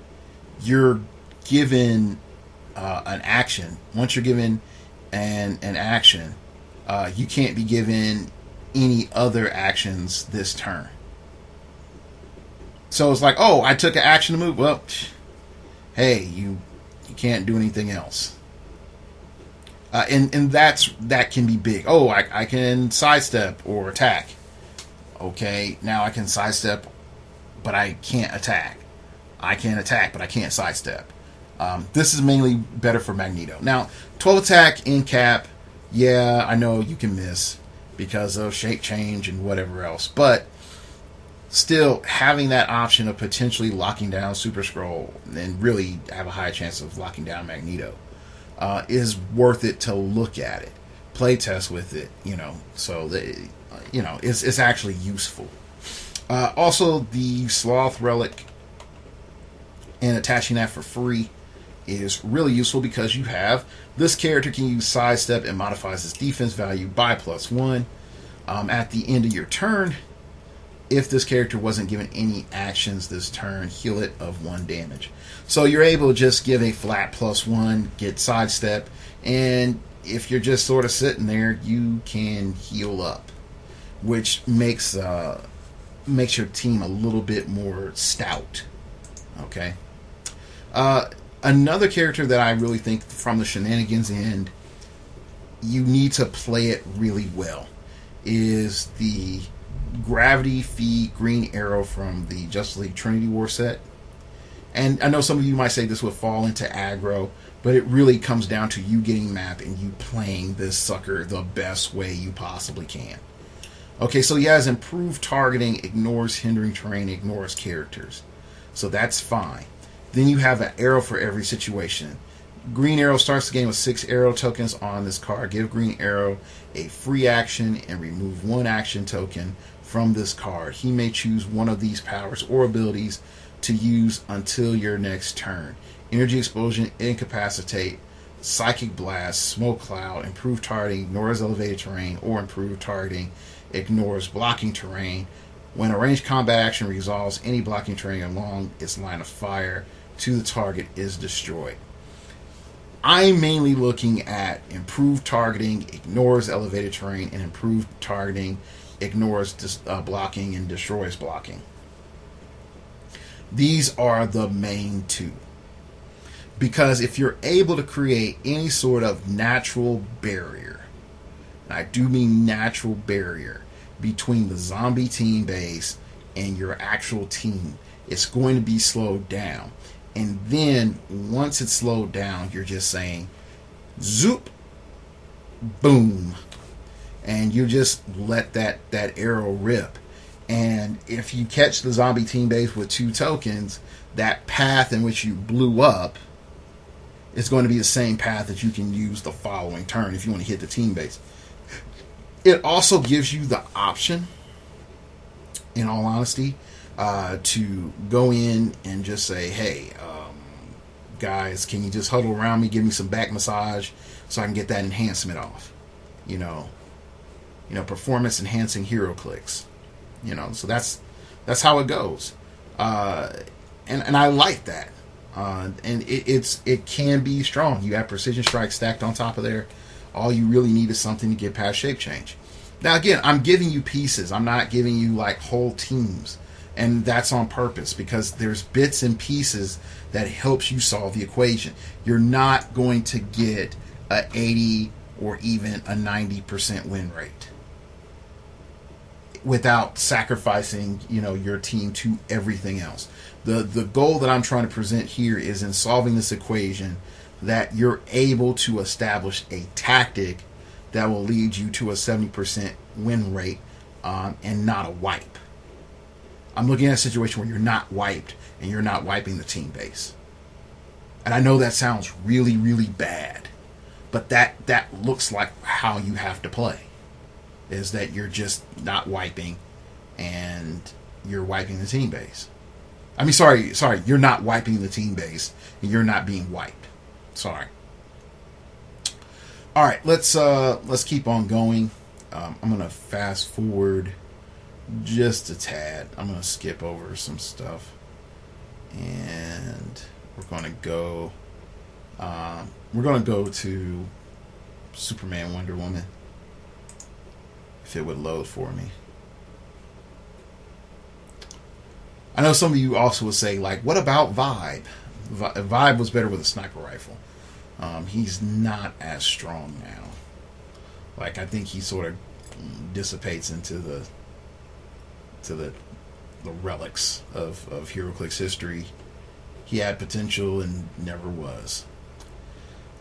you're given an action. Once you're given an action, you can't be given any other actions this turn. So it's like, oh, I took an action to move. Well, hey, you can't do anything else. And that can be big. Oh, I can sidestep or attack. Okay, now I can sidestep, but I can't attack. I can attack, but I can't sidestep. This is mainly better for Magneto. Now, 12 attack in cap, yeah, I know you can miss because of shape change and whatever else, but still having that option of potentially locking down Super Skrull and really have a high chance of locking down Magneto is worth it to look at it, play test with it, so that, it's actually useful. Also, the Sloth Relic and attaching that for free is really useful because you have this character can use sidestep and modifies its defense value by +1 at the end of your turn. If this character wasn't given any actions this turn, heal it of 1 damage. So you're able to just give a flat +1, get sidestep, and if you're just sort of sitting there, you can heal up, which makes your team a little bit more stout. Okay. Another character that I really think from the shenanigans end, you need to play it really well, is the Gravity Feed Green Arrow from the Justice League Trinity War set. And I know some of you might say this would fall into aggro, but it really comes down to you getting map and you playing this sucker the best way you possibly can. Okay, so he has improved targeting, ignores hindering terrain, ignores characters. So that's fine. Then you have an arrow for every situation. Green Arrow starts the game with 6 arrow tokens on this card. Give Green Arrow a free action and remove 1 action token from this card. He may choose one of these powers or abilities to use until your next turn. Energy Explosion, Incapacitate, Psychic Blast, Smoke Cloud, Improved Targeting, ignores elevated terrain, or improved targeting, ignores blocking terrain. When a ranged combat action resolves any blocking terrain along its line of fire to the target is destroyed. I'm mainly looking at improved targeting, ignores elevated terrain, and improved targeting, ignores blocking, and destroys blocking. These are the main 2. Because if you're able to create any sort of natural barrier, and I do mean natural barrier, between the zombie team base and your actual team, it's going to be slowed down. And then once it's slowed down, you're just saying zoop, boom, and you just let that arrow rip. And if you catch the zombie team base with 2 tokens, that path in which you blew up is going to be the same path that you can use the following turn if you want to hit the team base. It also gives you the option, in all honesty, to go in and just say, hey, guys, can you just huddle around me, give me some back massage so I can get that enhancement off? Performance enhancing heroclix. So that's how it goes. And I like that. And it can be strong. You have precision strike stacked on top of there. All you really need is something to get past shape change. Now again, I'm giving you pieces. I'm not giving you like whole teams. And that's on purpose because there's bits and pieces that helps you solve the equation. You're not going to get a 80 or even a 90% win rate without sacrificing, your team to everything else. The goal that I'm trying to present here is in solving this equation that you're able to establish a tactic that will lead you to a 70% win rate and not a wipe. I'm looking at a situation where you're not wiped and you're not wiping the team base. And I know that sounds really, really bad, but that looks like how you have to play, is that you're just not wiping and you're wiping the team base. I mean, sorry, you're not wiping the team base and you're not being wiped. Sorry. All right, let's keep on going. I'm gonna fast forward just a tad. I'm gonna skip over some stuff, and we're gonna go. We're gonna go to Superman, Wonder Woman. If it would load for me. I know some of you also would say, like, what about Vibe? Vibe was better with a sniper rifle. He's not as strong now. Like, I think he sort of dissipates into the relics of heroclix history. He had potential and never was.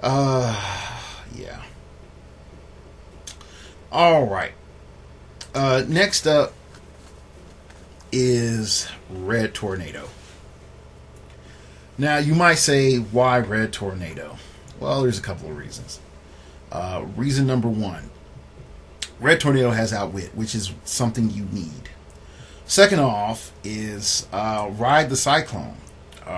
Yeah. All right. Next up is Red Tornado. Now, you might say, why Red Tornado? Well, there's a couple of reasons. Reason number one, Red Tornado has Outwit, which is something you need. Second off is Ride the Cyclone.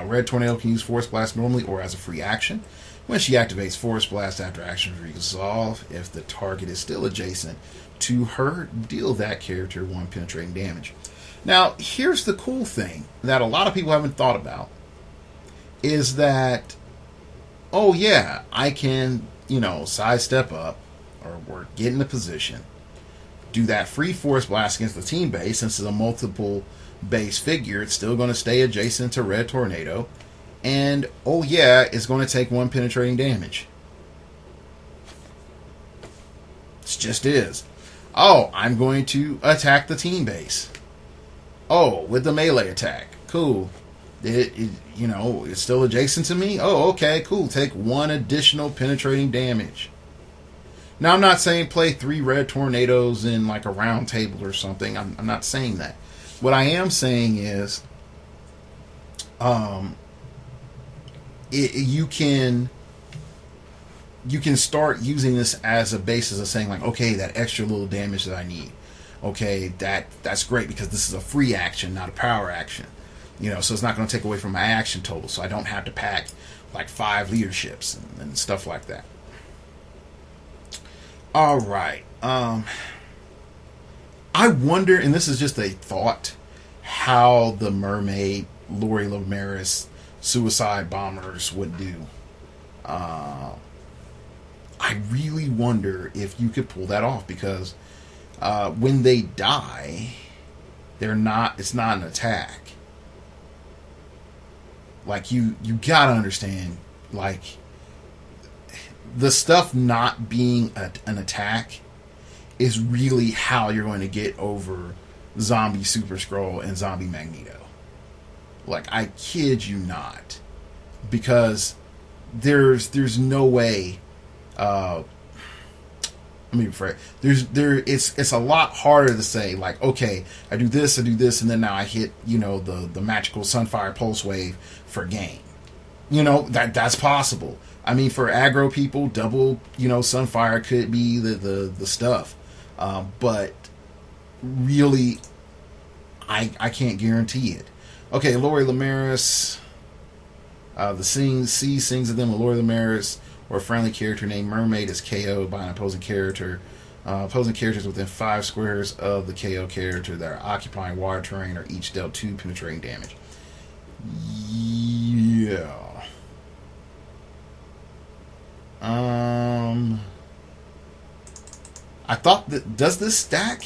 Red Tornado can use Force Blast normally or as a free action. When she activates Force Blast after action resolve, if the target is still adjacent to her, deal that character 1 penetrating damage. Now, here's the cool thing that a lot of people haven't thought about, is that, oh yeah, I can, sidestep up or get in a position, do that free Force Blast against the team base. Since it's a multiple base figure, it's still going to stay adjacent to Red Tornado. And, oh yeah, it's going to take 1 penetrating damage. It just is. Oh, I'm going to attack the team base. Oh, with the melee attack. Cool. It's still adjacent to me? Oh, okay, cool. Take 1 additional penetrating damage. Now, I'm not saying play 3 Red Tornadoes in like a round table or something. I'm not saying that. What I am saying is, you can start using this as a basis of saying, like, okay, that extra little damage that I need. Okay, that's great because this is a free action, not a power action. So it's not going to take away from my action total, so I don't have to pack like 5 leaderships and stuff like that. All right. I wonder, and this is just a thought, how the Mermaid, Lori Lemaris, Suicide Bombers would do. I really wonder if you could pull that off, because when they die, it's not an attack. Like, you gotta understand, like, the stuff not being an attack is really how you're going to get over Zombie Super Skrull and Zombie Magneto. Like, I kid you not, because there's no way. Let me rephrase. It's a lot harder to say, like, okay, I do this, and then now I hit the magical Sunfire Pulse Wave for game. That's possible. I mean, for aggro people, double Sunfire could be the stuff, but really, I can't guarantee it. Okay, Lori Lemaris. The C sings of them. Lori Lemaris or a friendly character named Mermaid is KO'd by an opposing character Opposing characters within 5 squares of the KO character that are occupying water terrain are each dealt 2 penetrating damage. Yeah. I thought that, does this stack?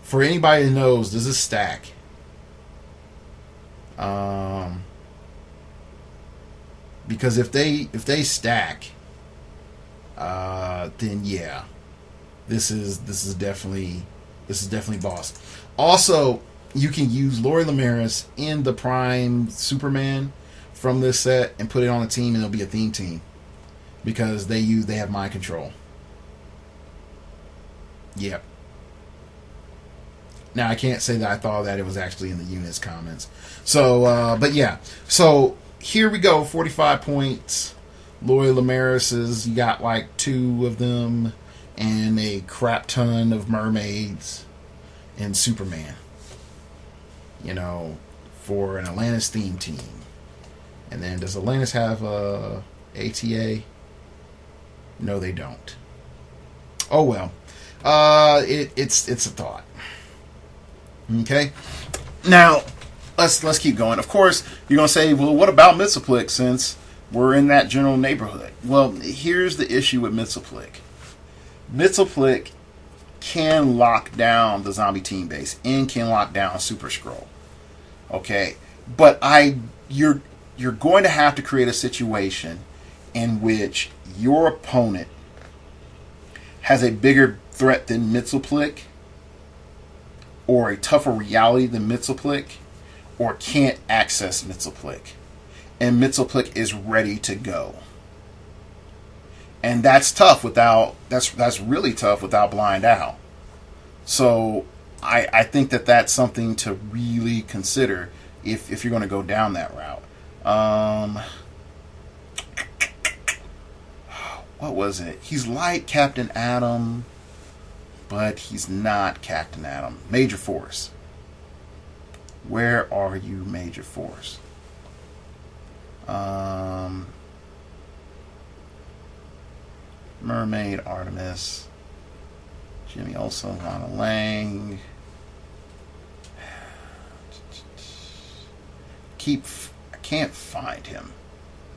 For anybody who knows, does this stack? Because if they stack, then yeah, this is definitely boss. Also, you can use Lori Lemaris in the Prime Superman from this set and put it on a team, and it'll be a theme team because they have mind control. Yep. Now I can't say that I thought that it was actually in the units comments. So, but yeah. So here we go. 45 points. Lori Lemaris's. You got like 2 of them, and a crap ton of mermaids and Superman. You know, for an Atlantis theme team. And then does Atlantis have a ATA? No, they don't. Oh well. It's a thought. Okay. Now let's keep going. Of course, you're gonna say, well, what about Mxyzptlk since we're in that general neighborhood? Well, here's the issue with Mxyzptlk. Mxyzptlk can lock down the zombie team base and can lock down Super Skrull. Okay, but you're going to have to create a situation in which your opponent has a bigger threat than Mxyzptlk, or a tougher reality than Mxyzptlk, or can't access Mxyzptlk, and Mxyzptlk is ready to go. And that's tough without that's really tough without Blind Owl. So I think that's something to really consider if you're going to go down that route. What was it? He's like Captain Atom, but he's not Captain Atom. Major Force. Where are you, Major Force? Mermaid Artemis. Jimmy Olsen, Lana Lang. I can't find him,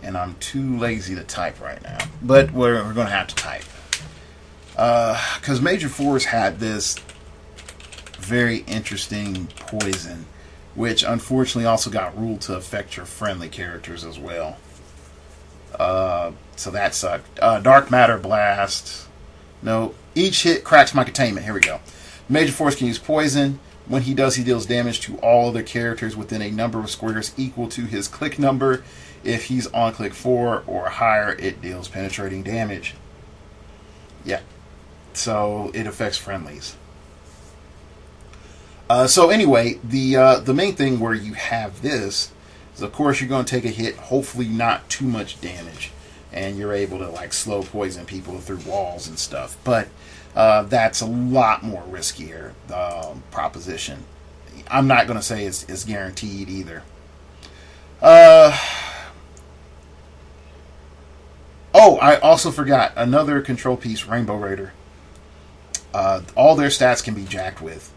and I'm too lazy to type right now. But we're going to have to type. Because Major Force had this very interesting poison, which unfortunately also got ruled to affect your friendly characters as well. So that sucked. Dark Matter Blast. No. Each hit cracks my containment. Here we go. Major Force can use poison. When he does, he deals damage to all other characters within a number of squares equal to his click number. If he's on click 4 or higher, it deals penetrating damage. Yeah. So it affects friendlies. So anyway, the main thing where you have this is, of course, you're going to take a hit, hopefully not too much damage, and you're able to like slow poison people through walls and stuff. But that's a lot more riskier proposition. I'm not going to say it's guaranteed either. Oh, I also forgot another control piece, Rainbow Raider. All their stats can be jacked with.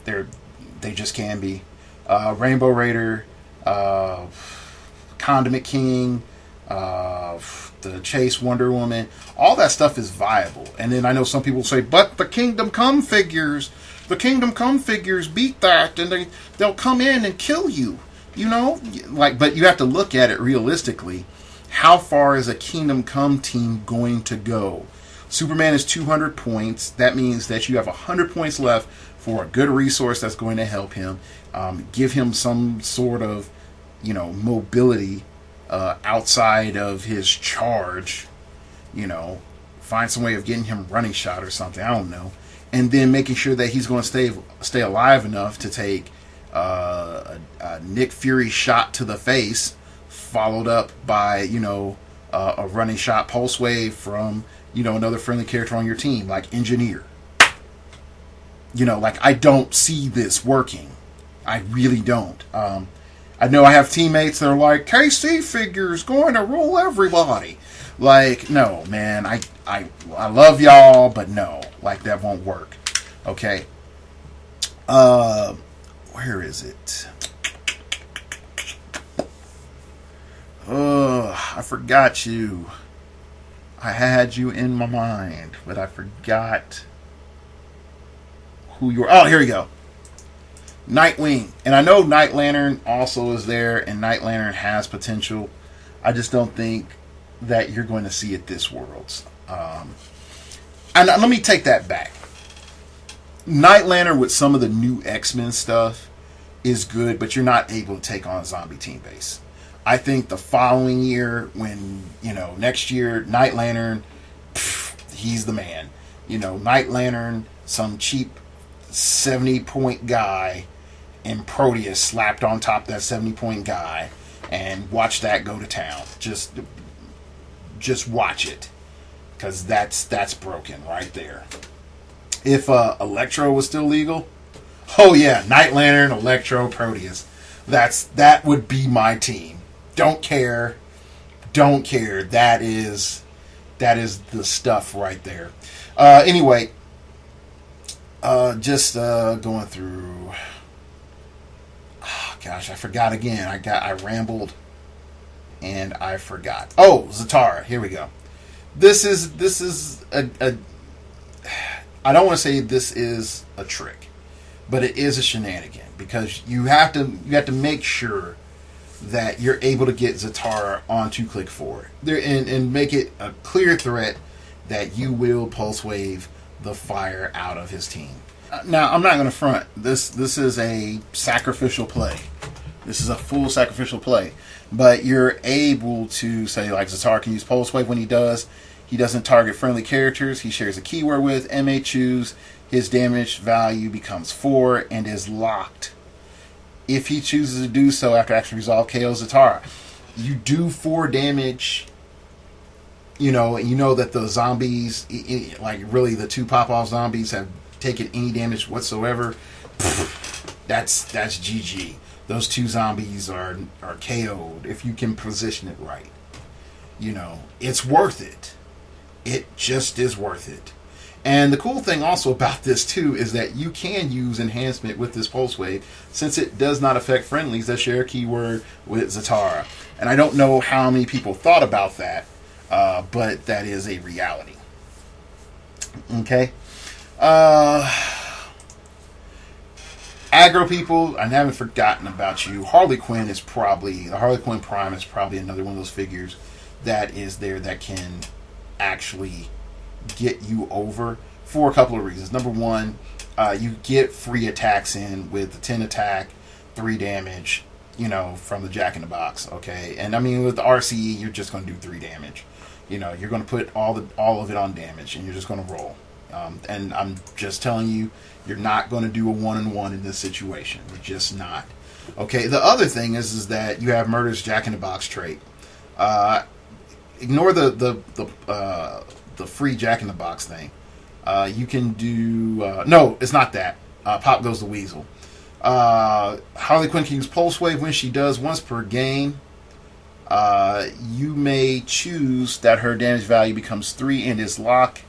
They just can be. Rainbow Raider, Condiment King, the Chase Wonder Woman, all that stuff is viable. And then I know some people say, but the Kingdom Come figures beat that, and they'll come in and kill you. You know, but you have to look at it realistically. How far is a Kingdom Come team going to go? Superman is 200 points. That means that you have 100 points left for a good resource that's going to help him. Give him some sort of, mobility outside of his charge. Find some way of getting him running shot or something. I don't know. And then making sure that he's going to stay alive enough to take a Nick Fury shot to the face, followed up by, a running shot pulse wave from, another friendly character on your team, like Engineer. I don't see this working. I really don't. I know I have teammates that are like, KC figures going to rule everybody. Like, no, man. I love y'all, but no, like that won't work. Okay. Where is it? I forgot you. I had you in my mind, but I forgot who you were. Oh, here we go. Nightwing. And I know Night Lantern also is there, and Night Lantern has potential. I just don't think that you're going to see it this Worlds. And let me take that back. Night Lantern with some of the new X-Men stuff is good, but you're not able to take on a zombie team base. I think the following year, when, next year, Night Lantern, he's the man. Night Lantern, some cheap 70-point guy, and Proteus slapped on top of that 70-point guy, and watch that go to town. Just watch it, because that's broken right there. If Electro was still legal, oh yeah, Night Lantern, Electro, Proteus. That would be my team. Don't care. That is the stuff right there. Anyway, just going through. Oh, gosh, I forgot again. I rambled, and I forgot. Oh, Zatara. Here we go. This is a I don't want to say this is a trick, but it is a shenanigan, because you have to make sure that you're able to get Zatara onto Click Forward there, and make it a clear threat that you will pulse wave the fire out of his team. Now, I'm not going to front. This is a sacrificial play. This is a full sacrificial play. But you're able to say, like, Zatara can use pulse wave when he does. He doesn't target friendly characters he shares a keyword with. MA choose. His damage value becomes 4 and is locked. If he chooses to do so after action resolve, KO Zatara. You do 4 damage, and you know that the zombies, like really the 2 pop-off zombies, have taken any damage whatsoever. That's GG. Those 2 zombies are KO'd if you can position it right. It's worth it. It just is worth it. And the cool thing also about this too is that you can use enhancement with this pulse wave, since it does not affect friendlies that share a keyword with Zatara. And I don't know how many people thought about that, but that is a reality. Okay. Aggro people, I haven't forgotten about you. The Harley Quinn Prime is probably another one of those figures that is there that can actually get you over for a couple of reasons. Number one, you get free attacks in with the 10 attack, 3 damage, from the Jack in the Box. Okay, and I mean with the RCE, you're just going to do 3 damage. You're going to put all of it on damage, and you're just going to roll. And I'm just telling you, you're not going to do a 1-on-1 in this situation. You're just not. Okay. The other thing is that you have Murder's Jack in the Box trait. Ignore the free Jack in the Box thing. You can do no, it's not that. Pop goes the weasel. Harley Quinn can use pulse wave when she does once per game. You may choose that her damage value becomes 3 and is locked,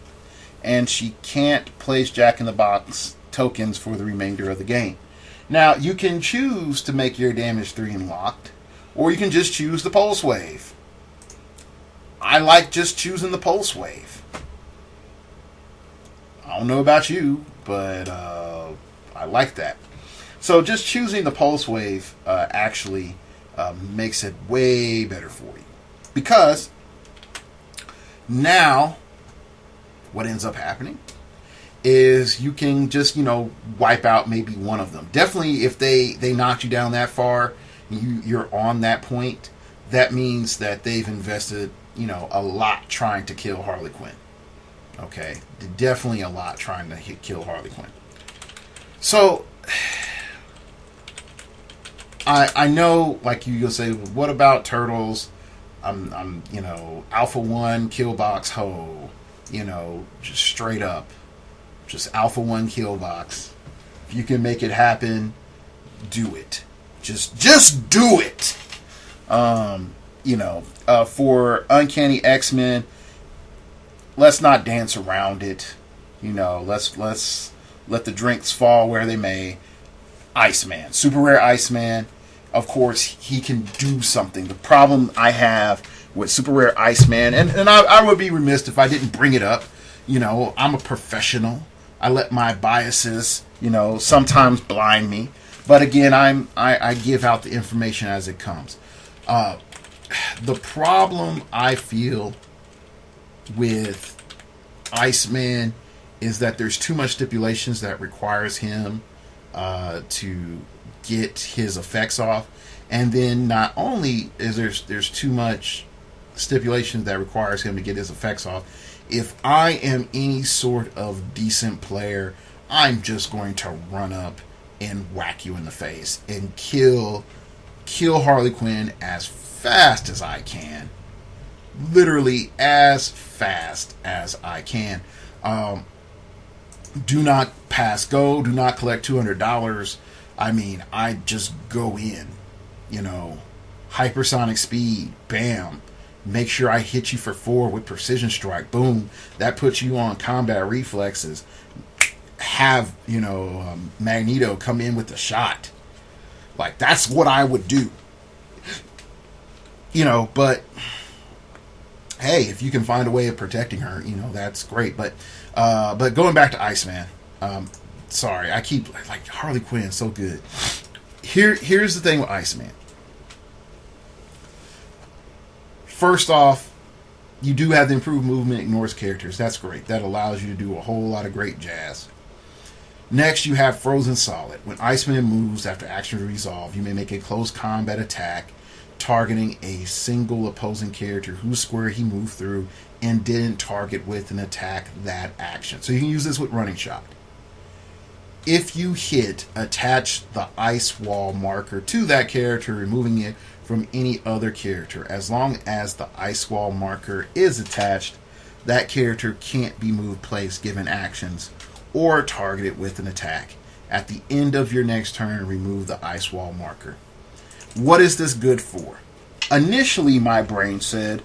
and she can't place Jack in the Box tokens for the remainder of the game. Now, you can choose to make your damage 3 and locked, or you can just choose the pulse wave. I like just choosing the pulse wave. I don't know about you, but I like that. So just choosing the pulse wave actually makes it way better for you. Because now what ends up happening is you can just, wipe out maybe one of them. Definitely if they knocked you down that far, you're on that point, that means that they've invested a lot trying to kill Harley Quinn. Okay, definitely a lot trying to kill Harley Quinn. So I know, like you'll say, what about Turtles? I'm Alpha 1 kill box ho, just straight up, just Alpha 1 kill box. If you can make it happen, do it. Just do it. For Uncanny X-Men, let's not dance around it. Let's let the drinks fall where they may. Iceman, super rare Iceman. Of course, he can do something. The problem I have with super rare Iceman, and I would be remiss if I didn't bring it up. I'm a professional. I let my biases, sometimes blind me. But again, I give out the information as it comes. The problem I feel with Iceman is that there's too much stipulations that requires him to get his effects off, and then not only is there's too much stipulations that requires him to get his effects off. If I am any sort of decent player, I'm just going to run up and whack you in the face and kill Harley Quinn as fast as I can. Literally as fast as I can. Do not pass go. Do not collect $200. I just go in. Hypersonic speed. Bam. Make sure I hit you for 4 with precision strike. Boom. That puts you on combat reflexes. Have, Magneto come in with the shot. Like, that's what I would do. But hey, if you can find a way of protecting her, that's great. But going back to Iceman, sorry, I keep Harley Quinn, so good. Here's the thing with Iceman. First off, you do have the improved movement, ignores characters. That's great. That allows you to do a whole lot of great jazz. Next, you have Frozen Solid. When Iceman moves after action resolve, you may make a close combat attack targeting a single opposing character whose square he moved through and didn't target with an attack that action. So you can use this with Running Shot. If you hit, attach the ice wall marker to that character, removing it from any other character. As long as the ice wall marker is attached, that character can't be moved, placed, given actions, or targeted with an attack. At the end of your next turn, remove the ice wall marker. What is this good for? Initially, my brain said,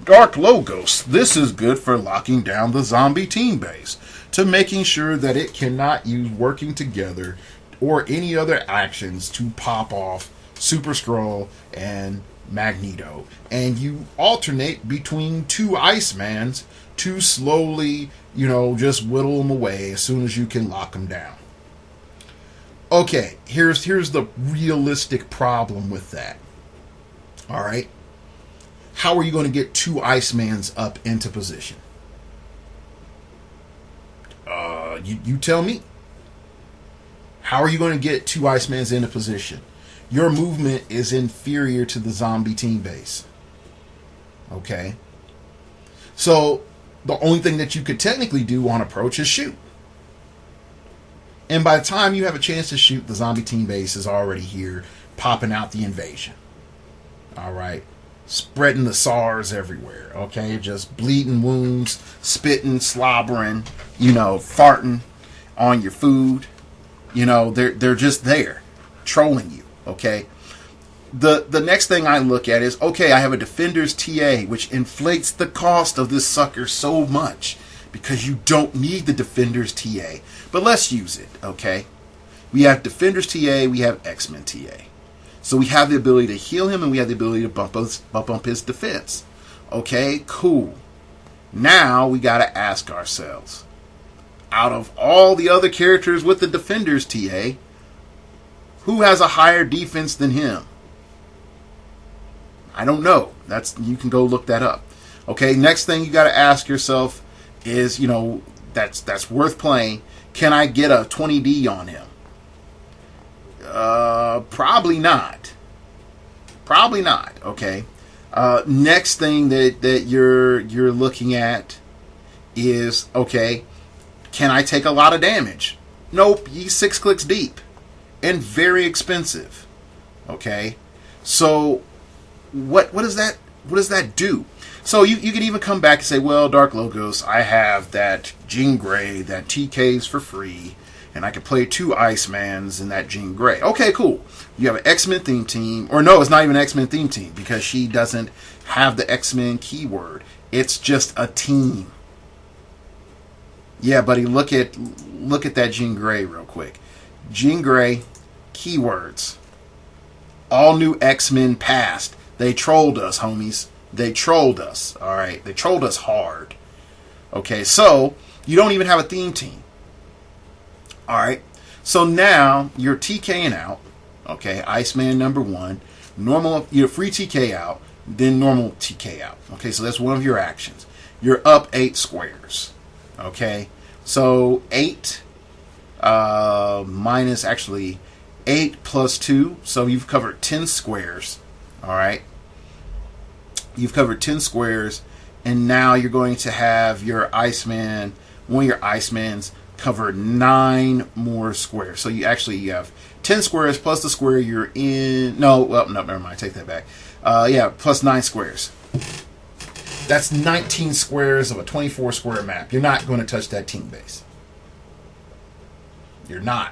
Dark Logos, this is good for locking down the zombie team base, to making sure that it cannot use working together or any other actions to pop off Super Skrull and Magneto. And you alternate between 2 Icemans to slowly, just whittle them away as soon as you can lock them down. Okay, here's the realistic problem with that. All right. How are you going to get 2 Icemans up into position? You tell me. How are you going to get 2 Icemans into position? Your movement is inferior to the zombie team base. Okay. So the only thing that you could technically do on approach is shoot. And by the time you have a chance to shoot, the zombie team base is already here, popping out the invasion. All right. Spreading the SARS everywhere. Okay. Just bleeding wounds, spitting, slobbering, farting on your food. They're just there, trolling you. Okay. The next thing I look at is, okay, I have a Defender's TA, which inflates the cost of this sucker so much because you don't need the Defender's TA. But let's use it, okay? We have Defender's TA, we have X-Men TA. So we have the ability to heal him and we have the ability to bump up his defense. Okay, cool. Now we got to ask ourselves, out of all the other characters with the Defender's TA, who has a higher defense than him? I don't know. You can go look that up. Okay, next thing you got to ask yourself is, that's worth playing. Can I get a 20D on him? Probably not. Probably not. Okay. Next thing that you're looking at is, okay, can I take a lot of damage? Nope. He's 6 clicks deep and very expensive. Okay. So what does that do? So you can even come back and say, well, Dark Logos, I have that Jean Grey that TKs for free, and I can play 2 Icemans in that Jean Grey. Okay, cool. You have an X-Men theme team, or no, it's not even an X-Men theme team because she doesn't have the X-Men keyword. It's just a team. Yeah, buddy, look at that Jean Grey real quick. Jean Grey, keywords. All new X-Men past. They trolled us, homies. They trolled us, alright? They trolled us hard. Okay, so you don't even have a theme team. Alright, so now you're TKing out. Okay, Iceman number 1. Normal, you're free TK out, then normal TK out. Okay, so that's one of your actions. You're up 8 squares. Okay, so 8 minus, actually, 8 plus 2, so you've covered 10 squares. Alright, you've covered 10 squares, and now you're going to have your Iceman, one of your Icemans, cover 9 more squares. So you have 10 squares plus the square you're in. No, well, no, never mind. Take that back. Yeah, plus 9 squares. That's 19 squares of a 24 square map. You're not going to touch that team base. You're not.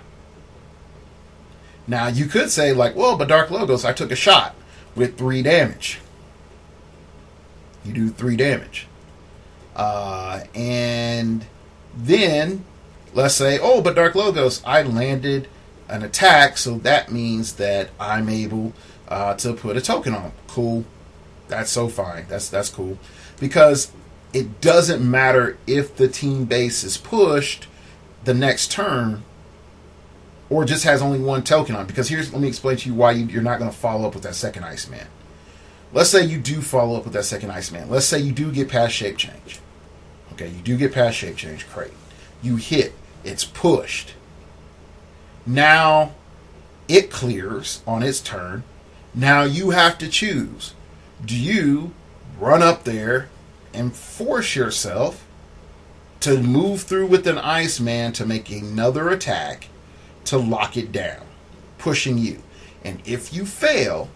Now, you could say, like, well, but Dark Logos, I took a shot with 3 damage. You do 3 damage. And then, let's say, oh, but Dark Logos, I landed an attack, so that means that I'm able to put a token on. Cool. That's so fine. That's cool. Because it doesn't matter if the team base is pushed the next turn or just has only 1 token on. Because let me explain to you why you're not going to follow up with that second Iceman. Let's say you do follow up with that second Iceman. Let's say you do get past Shape Change. Okay, you do get past Shape Change. Great. You hit. It's pushed. Now it clears on its turn. Now you have to choose. Do you run up there and force yourself to move through with an Iceman to make another attack to lock it down, pushing you? And if you fail,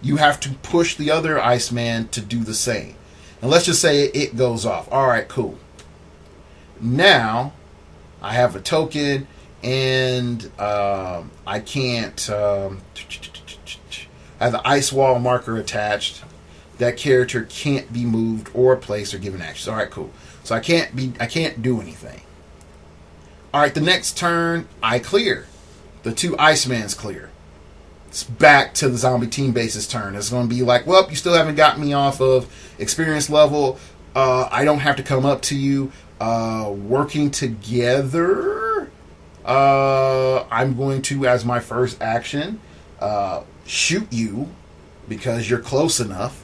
you have to push the other Iceman to do the same. And let's just say it goes off. All right, cool. Now I have a token, and I can't. I have the ice wall marker attached. That character can't be moved or placed or given actions. All right, cool. So I can't do anything. All right, the next turn I clear. The 2 Icemans clear. It's back to the zombie team base's turn. It's going to be like, well, you still haven't got me off of experience level. I don't have to come up to you. Working together, I'm going to, as my first action, shoot you because you're close enough.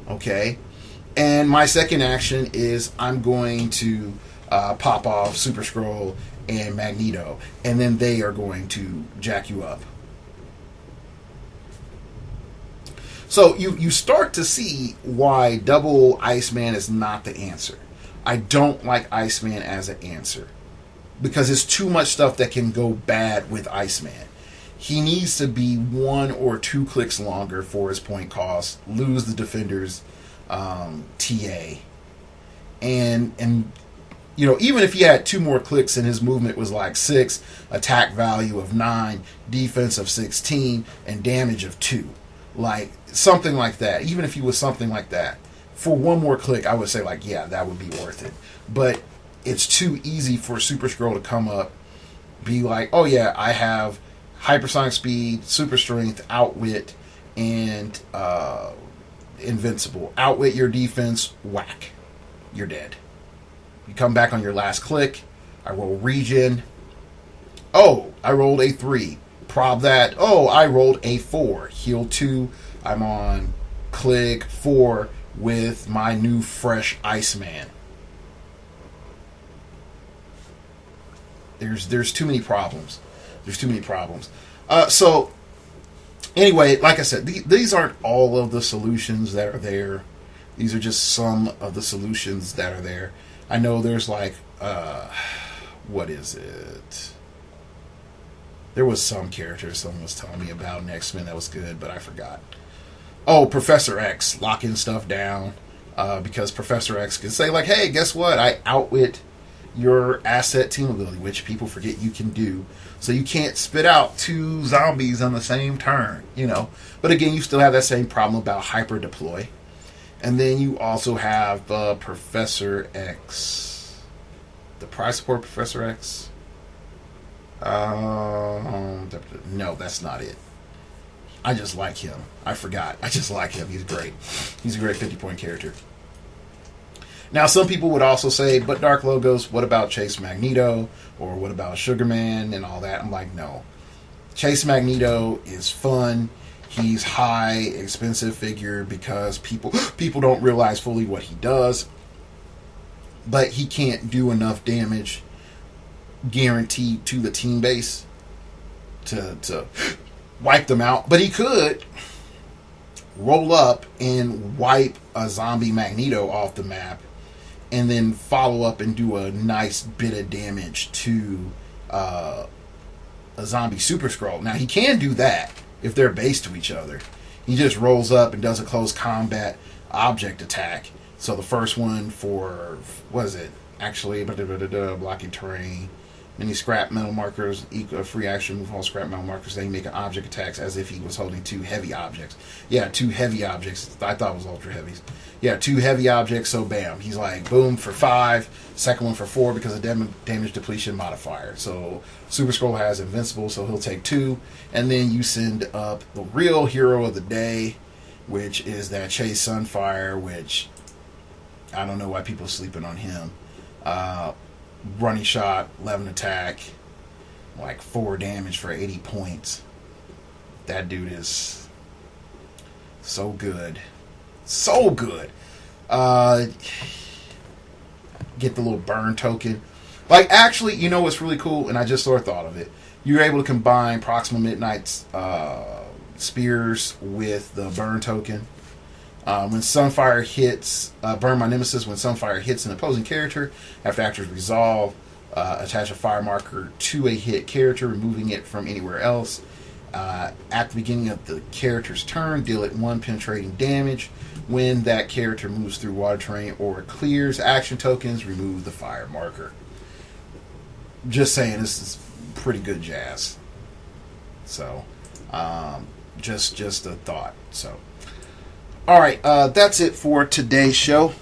Okay. And my second action is I'm going to pop off Super Skrull and Magneto, and then they are going to jack you up. So you start to see why double Iceman is not the answer. I don't like Iceman as an answer because it's too much stuff that can go bad with Iceman. He needs to be 1 or 2 clicks longer for his point cost, lose the defender's TA, and you know, even if he had 2 more clicks and his movement was like 6, attack value of 9, defense of 16, and damage of 2, like something like that. Even if he was something like that, for 1 more click, I would say, like, yeah, that would be worth it. But it's too easy for Super Skrull to come up, be like, oh yeah, I have hypersonic speed, super strength, outwit, and invincible. Outwit your defense, whack, you're dead. You come back on your last click. I roll regen. Oh, I rolled a 3. Prob that. Oh, I rolled a 4. Heal 2. I'm on click 4 with my new fresh Iceman. There's too many problems. There's too many problems. So anyway, like I said, these aren't all of the solutions that are there. These are just some of the solutions that are there. I know there's like, what is it? There was some character someone was telling me about in X-Men that was good, but I forgot. Oh, Professor X, locking stuff down. Because Professor X can say, like, hey, guess what? I outwit your asset team ability, which people forget you can do. So you can't spit out 2 zombies on the same turn, you know. But again, you still have that same problem about hyper deploy. And then you also have Professor X. The prize support Professor X? No, that's not it. I just like him. I forgot. I just like him. He's great. He's a great 50-point character. Now, some people would also say, but Dark Logos, what about Chase Magneto? Or what about Sugarman and all that? I'm like, no. Chase Magneto is fun. He's high, expensive figure because people don't realize fully what he does. But he can't do enough damage guaranteed to the team base to wipe them out. But he could roll up and wipe a zombie Magneto off the map and then follow up and do a nice bit of damage to a zombie Super Skrull. Now, he can do that if they're based to each other. He just rolls up and does a close combat object attack. So the first one for, what is it? Actually, blocking terrain. Any scrap metal markers, free action move all scrap metal markers. They make an object attacks as if he was holding 2 heavy objects. Yeah, 2 heavy objects. I thought it was ultra heavies. Yeah, 2 heavy objects. So bam, he's like boom for 5. Second one for 4 because of damage depletion modifier. So Super Skrull has invincible, so he'll take 2. And then you send up the real hero of the day, which is that Chase Sunfire. Which I don't know why people are sleeping on him. Running shot, 11 attack, like 4 damage for 80 points. That dude is so good. So good. Get the little burn token. Like, actually, you know what's really cool? And I just sort of thought of it. You're able to combine Proxima Midnight's spears with the burn token. When Sunfire hits, burn my nemesis. When Sunfire hits an opposing character, after actors resolve, attach a fire marker to a hit character, removing it from anywhere else. At the beginning of the character's turn, deal it 1 penetrating damage. When that character moves through water terrain or clears action tokens, remove the fire marker. Just saying, this is pretty good jazz. So, just a thought. So. Alright, that's it for today's show.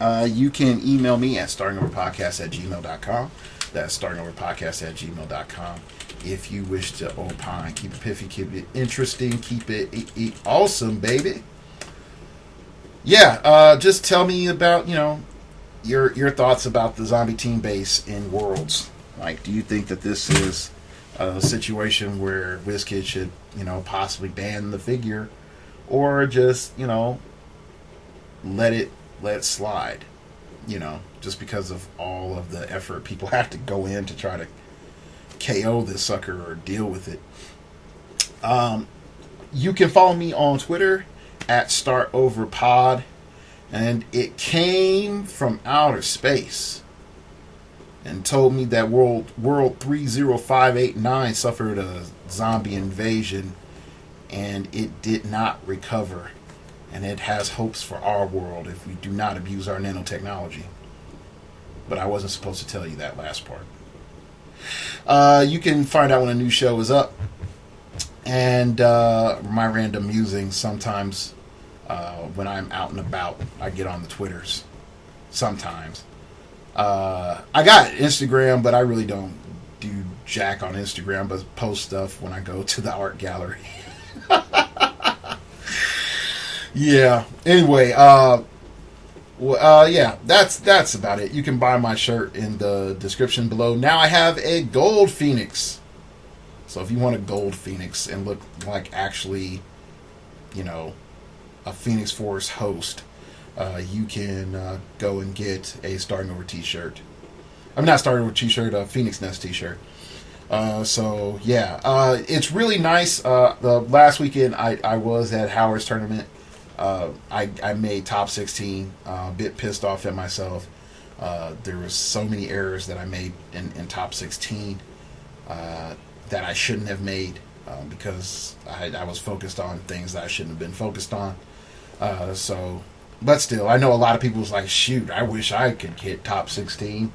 You can email me at startingoverpodcast@gmail.com. That's startingoverpodcast@gmail.com. If you wish to opine, keep it piffy, keep it interesting, keep it awesome, baby. Yeah, just tell me about, your thoughts about the zombie team base in Worlds. Like, do you think that this is a situation where WizKid should, possibly ban the figure? Or just, let it slide, just because of all of the effort people have to go in to try to KO this sucker or deal with it. You can follow me on Twitter at StartOverPod, and it came from outer space and told me that World 30589 suffered a zombie invasion and it did not recover. And it has hopes for our world if we do not abuse our nanotechnology. But I wasn't supposed to tell you that last part. You can find out when a new show is up. And my random musings sometimes when I'm out and about, I get on the Twitters. Sometimes. I got Instagram, but I really don't do jack on Instagram, but post stuff when I go to the art gallery. Yeah. Anyway, yeah, that's about it. You can buy my shirt in the description below. Now I have a gold Phoenix. So if you want a gold Phoenix and look like actually, a Phoenix Force host, you can go and get a Starting Over t-shirt. I'm not Starting Over t-shirt, a Phoenix Nest t-shirt. So yeah, it's really nice. The last weekend I was at Howard's tournament. I made top 16. A bit pissed off at myself. There was so many errors that I made in top 16 that I shouldn't have made because I was focused on things that I shouldn't have been focused on. But still, I know a lot of people was like, shoot, I wish I could hit top 16.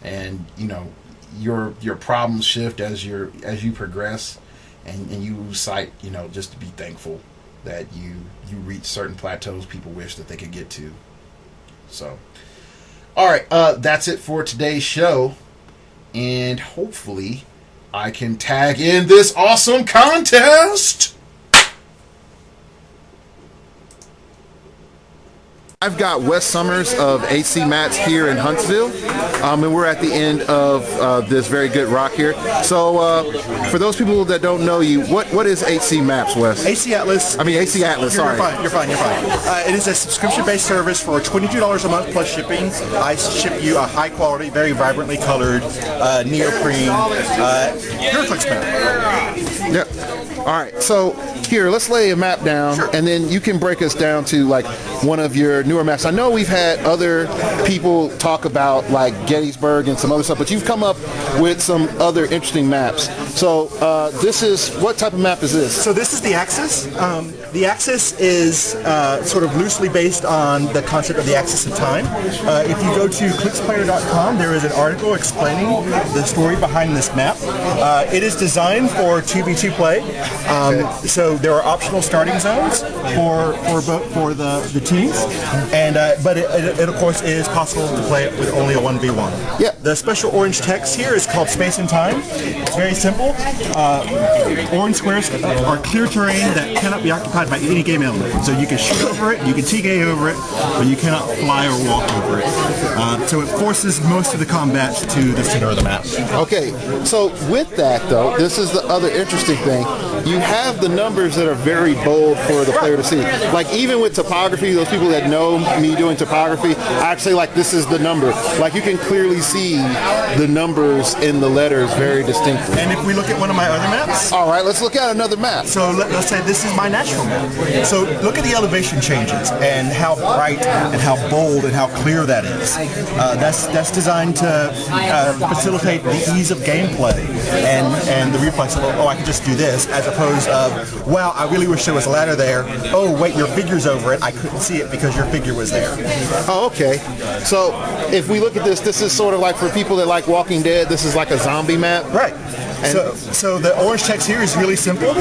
and your problems shift as you progress, and you lose sight, just to be thankful that you reach certain plateaus people wish that they could get to. So, all right, that's it for today's show, and hopefully I can tag in this awesome contest. I've got Wes Summers of AC Mats here in Huntsville, and we're at the end of this very good rock here. So, for those people that don't know you, what is AC Maps, Wes? AC Atlas. AC Atlas. Sorry. You're fine. It is a subscription-based service for $22 a month plus shipping. I ship you a high-quality, very vibrantly colored neoprene heroclix map. Yeah. All right, so here, let's lay a map down, Sure. And then you can break us down to like one of your newer maps. I know we've had other people talk about like Gettysburg and some other stuff, but you've come up with some other interesting maps. So what type of map is this? So this is the Axis. The Axis is sort of loosely based on the concept of the axis of time. If you go to clixplayer.com, there is an article explaining the story behind this map. It is designed for 2v2 play. So there are optional starting zones for the teams, and but it of course is possible to play it with only a 1v1. Yeah. The special orange text here is called Space and Time. It's very simple. Orange squares are clear terrain that cannot be occupied by any game element. So you can shoot over it, you can TK over it, but you cannot fly or walk over it. So it forces most of the combat to the center of the map. Okay, so with that though, this is the other interesting thing. You have the numbers that are very bold for the player to see. Like even with topography, those people that know me doing topography, I actually like this is the number. Like you can clearly see the numbers in the letters very distinctly. And if we look at one of my other maps, all right, let's look at another map. So let's say this is my natural map. So look at the elevation changes and how bright and how bold and how clear that is. That's designed to facilitate the ease of gameplay and the reflex of, oh, I can just do this, as opposed of, wow, I really wish there was a ladder there. Oh, wait, your figure's over it. I couldn't see it because your figure was there. Oh, okay. So if we look at this, this is sort of like for people that like Walking Dead, this is like a zombie map. Right. So the orange text here is really simple.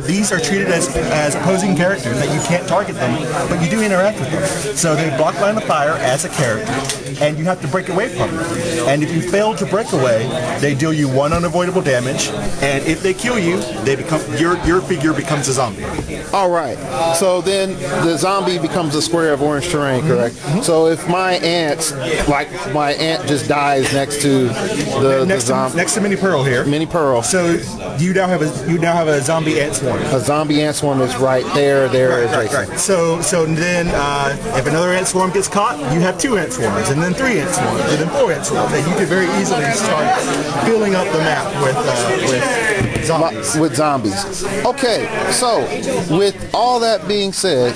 These are treated as opposing characters, that you can't target them, but you do interact with them. So they block line of fire as a character, and you have to break away from them. And if you fail to break away, they deal you 1 unavoidable damage, and if they kill you, they become your figure becomes a zombie. All right. So then the zombie becomes a square of orange terrain, correct? Mm-hmm. So if my ant just dies next to the zombie, next to Mini Pearl here. Mini Pearl. So you now have a zombie ant swarm. A zombie ant swarm is right there. Right. So then if another ant swarm gets caught, you have 2 ant swarms, and then 3 ant swarms, and then 4 ant swarms. And you can very easily start filling up the map with zombies. With zombies. Okay. So with all that being said,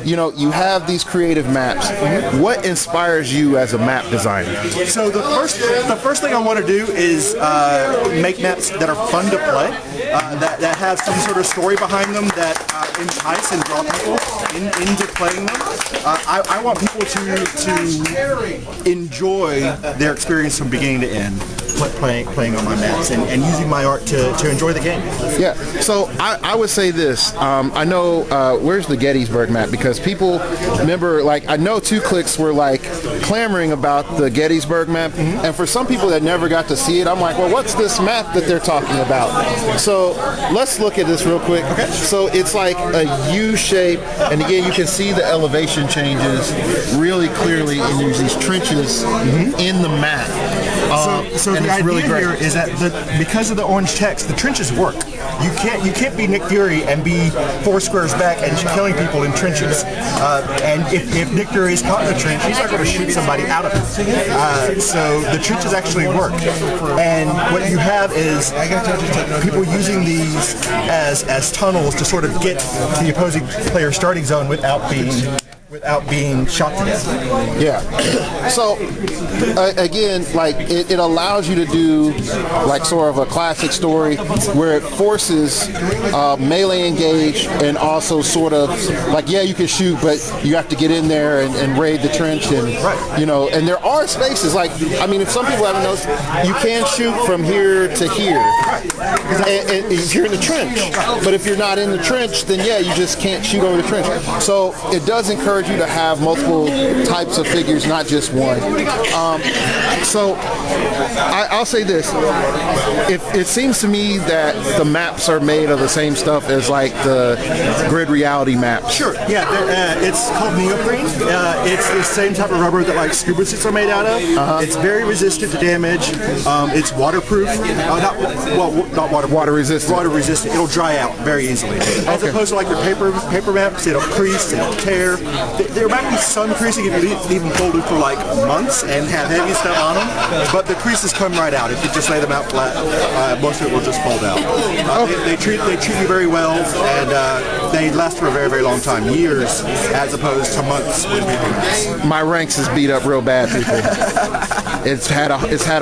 you have these creative maps. Mm-hmm. What inspires you as a map designer? So the first thing I want to do is make maps that are fun to play, that have some sort of story behind them that entice and draw people into playing them. I want people to enjoy their experience from beginning to end playing on my maps and using my art to enjoy the game. Yeah. So I would say this. I know where's the Gettysburg map, because people remember, like, I know 2 Clicks were like clamoring about the Gettysburg map, mm-hmm. and for some people that never got to see it, I'm like, well, what's this map that they're talking about? So let's look at this real quick. Okay. So it's like a U shape, and again, you can see the elevation changes really clearly, and there's these trenches mm-hmm. in the map. So the idea really here is that because of the orange text, the trenches work. You can't be Nick Fury and be 4 squares back and killing people in trenches. And if Nick Fury is caught in a trench, he's not going to shoot somebody out of it. So the trenches actually work. And what you have is people using these as tunnels to sort of get to the opposing player's starting zone without being without being shot to death. Yeah. So again, like it allows you to do like sort of a classic story where it forces melee engage and also sort of like, yeah, you can shoot, but you have to get in there and raid the trench, and you know, and there are spaces like, I mean, if some people haven't noticed, you can shoot from here to here, and if you're in the trench. But if you're not in the trench, then yeah, you just can't shoot over the trench. So it does encourage you to have multiple types of figures, not just one. So I'll say this: it seems to me that the maps are made of the same stuff as like the grid reality maps. Sure. Yeah, it's called neoprene. It's the same type of rubber that like scuba suits are made out of. It's very resistant to damage. It's waterproof. Not water resistant. Water resistant. It'll dry out very easily. As opposed to like your paper maps, it'll crease, it'll tear. There might be some creasing if you leave them folded for like months and have heavy stuff on them, but the creases come right out. If you just lay them out flat, most of it will just fold out. They treat you very well, and they last for a very, very long time, years, as opposed to months with paper maps. My ranks is beat up real bad, people. It's had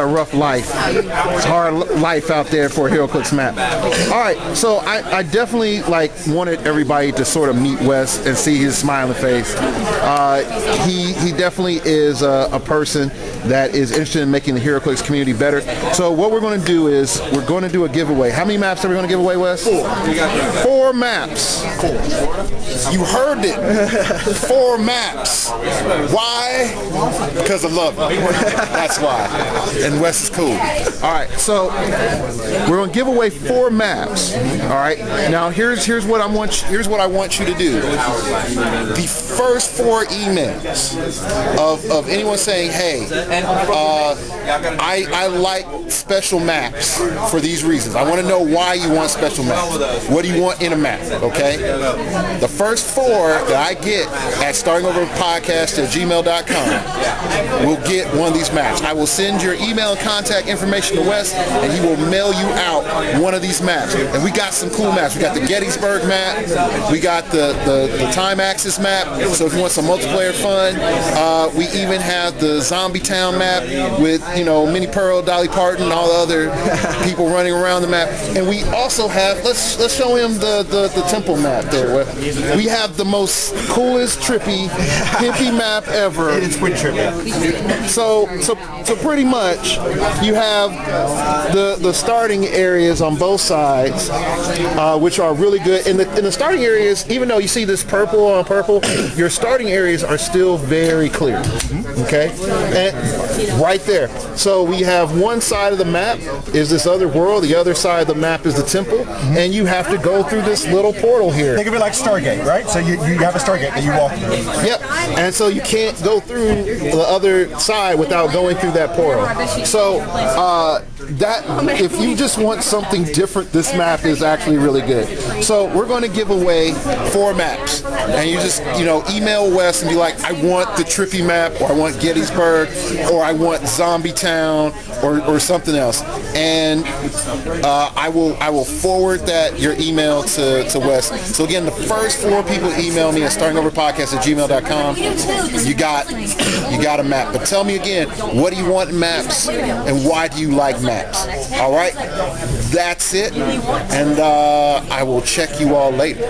a rough life. It's hard life out there for a heroclix map. All right, so I definitely like wanted everybody to sort of meet Wes and see his smiling face. He definitely is a person that is interested in making the heroclix community better. So what we're going to do is we're going to do a giveaway. How many maps are we going to give away, Wes? 4 maps. 4. You heard it. 4 maps. Why? Because I love him. That's why. And Wes is cool. All right, so we're going to give away 4 maps. All right. Now here's what I want you to do. The first 4 emails of anyone saying, hey, I like special maps for these reasons. I want to know why you want special maps. What do you want in a map? Okay. The first 4 that I get at startingoverpodcast@gmail.com will get one of these maps. I will send your email and contact information to Wes, and he will mail you out one of these maps. And we got some cool maps. We got the Gettysburg map. We got the Time Axis map. So if you want some multiplayer fun, we even have the Zombie Town map with, you know, Minnie Pearl, Dolly Parton, and all the other people running around the map. And we also have, let's show him the temple map there. We have the most coolest, trippy, hippie map ever. It's pretty trippy. So pretty much you have the starting areas on both sides, which are really good. In the starting areas, even though you see this purple on purple, your starting areas are still very clear. Okay, and right there. So we have one side of the map is this other world, the other side of the map is the temple, and you have to go through this little portal here. Think of it like Stargate, right? So you have a Stargate that you walk through. Yep, and so you can't go through the other side without going through that portal. So that if you just want something different, this map is actually really good. So we're going to give away 4 maps, and you just, you know, email Wes and be like, I want the trippy map, or I want Gettysburg, or I want Zombie Town, or something else, and I will forward your email to Wes. So again, the first 4 people email me at startingoverpodcast@gmail.com. You got a map. But tell me again, what do you want in maps, and why do you like maps? All right, that's it, and I will check you all later.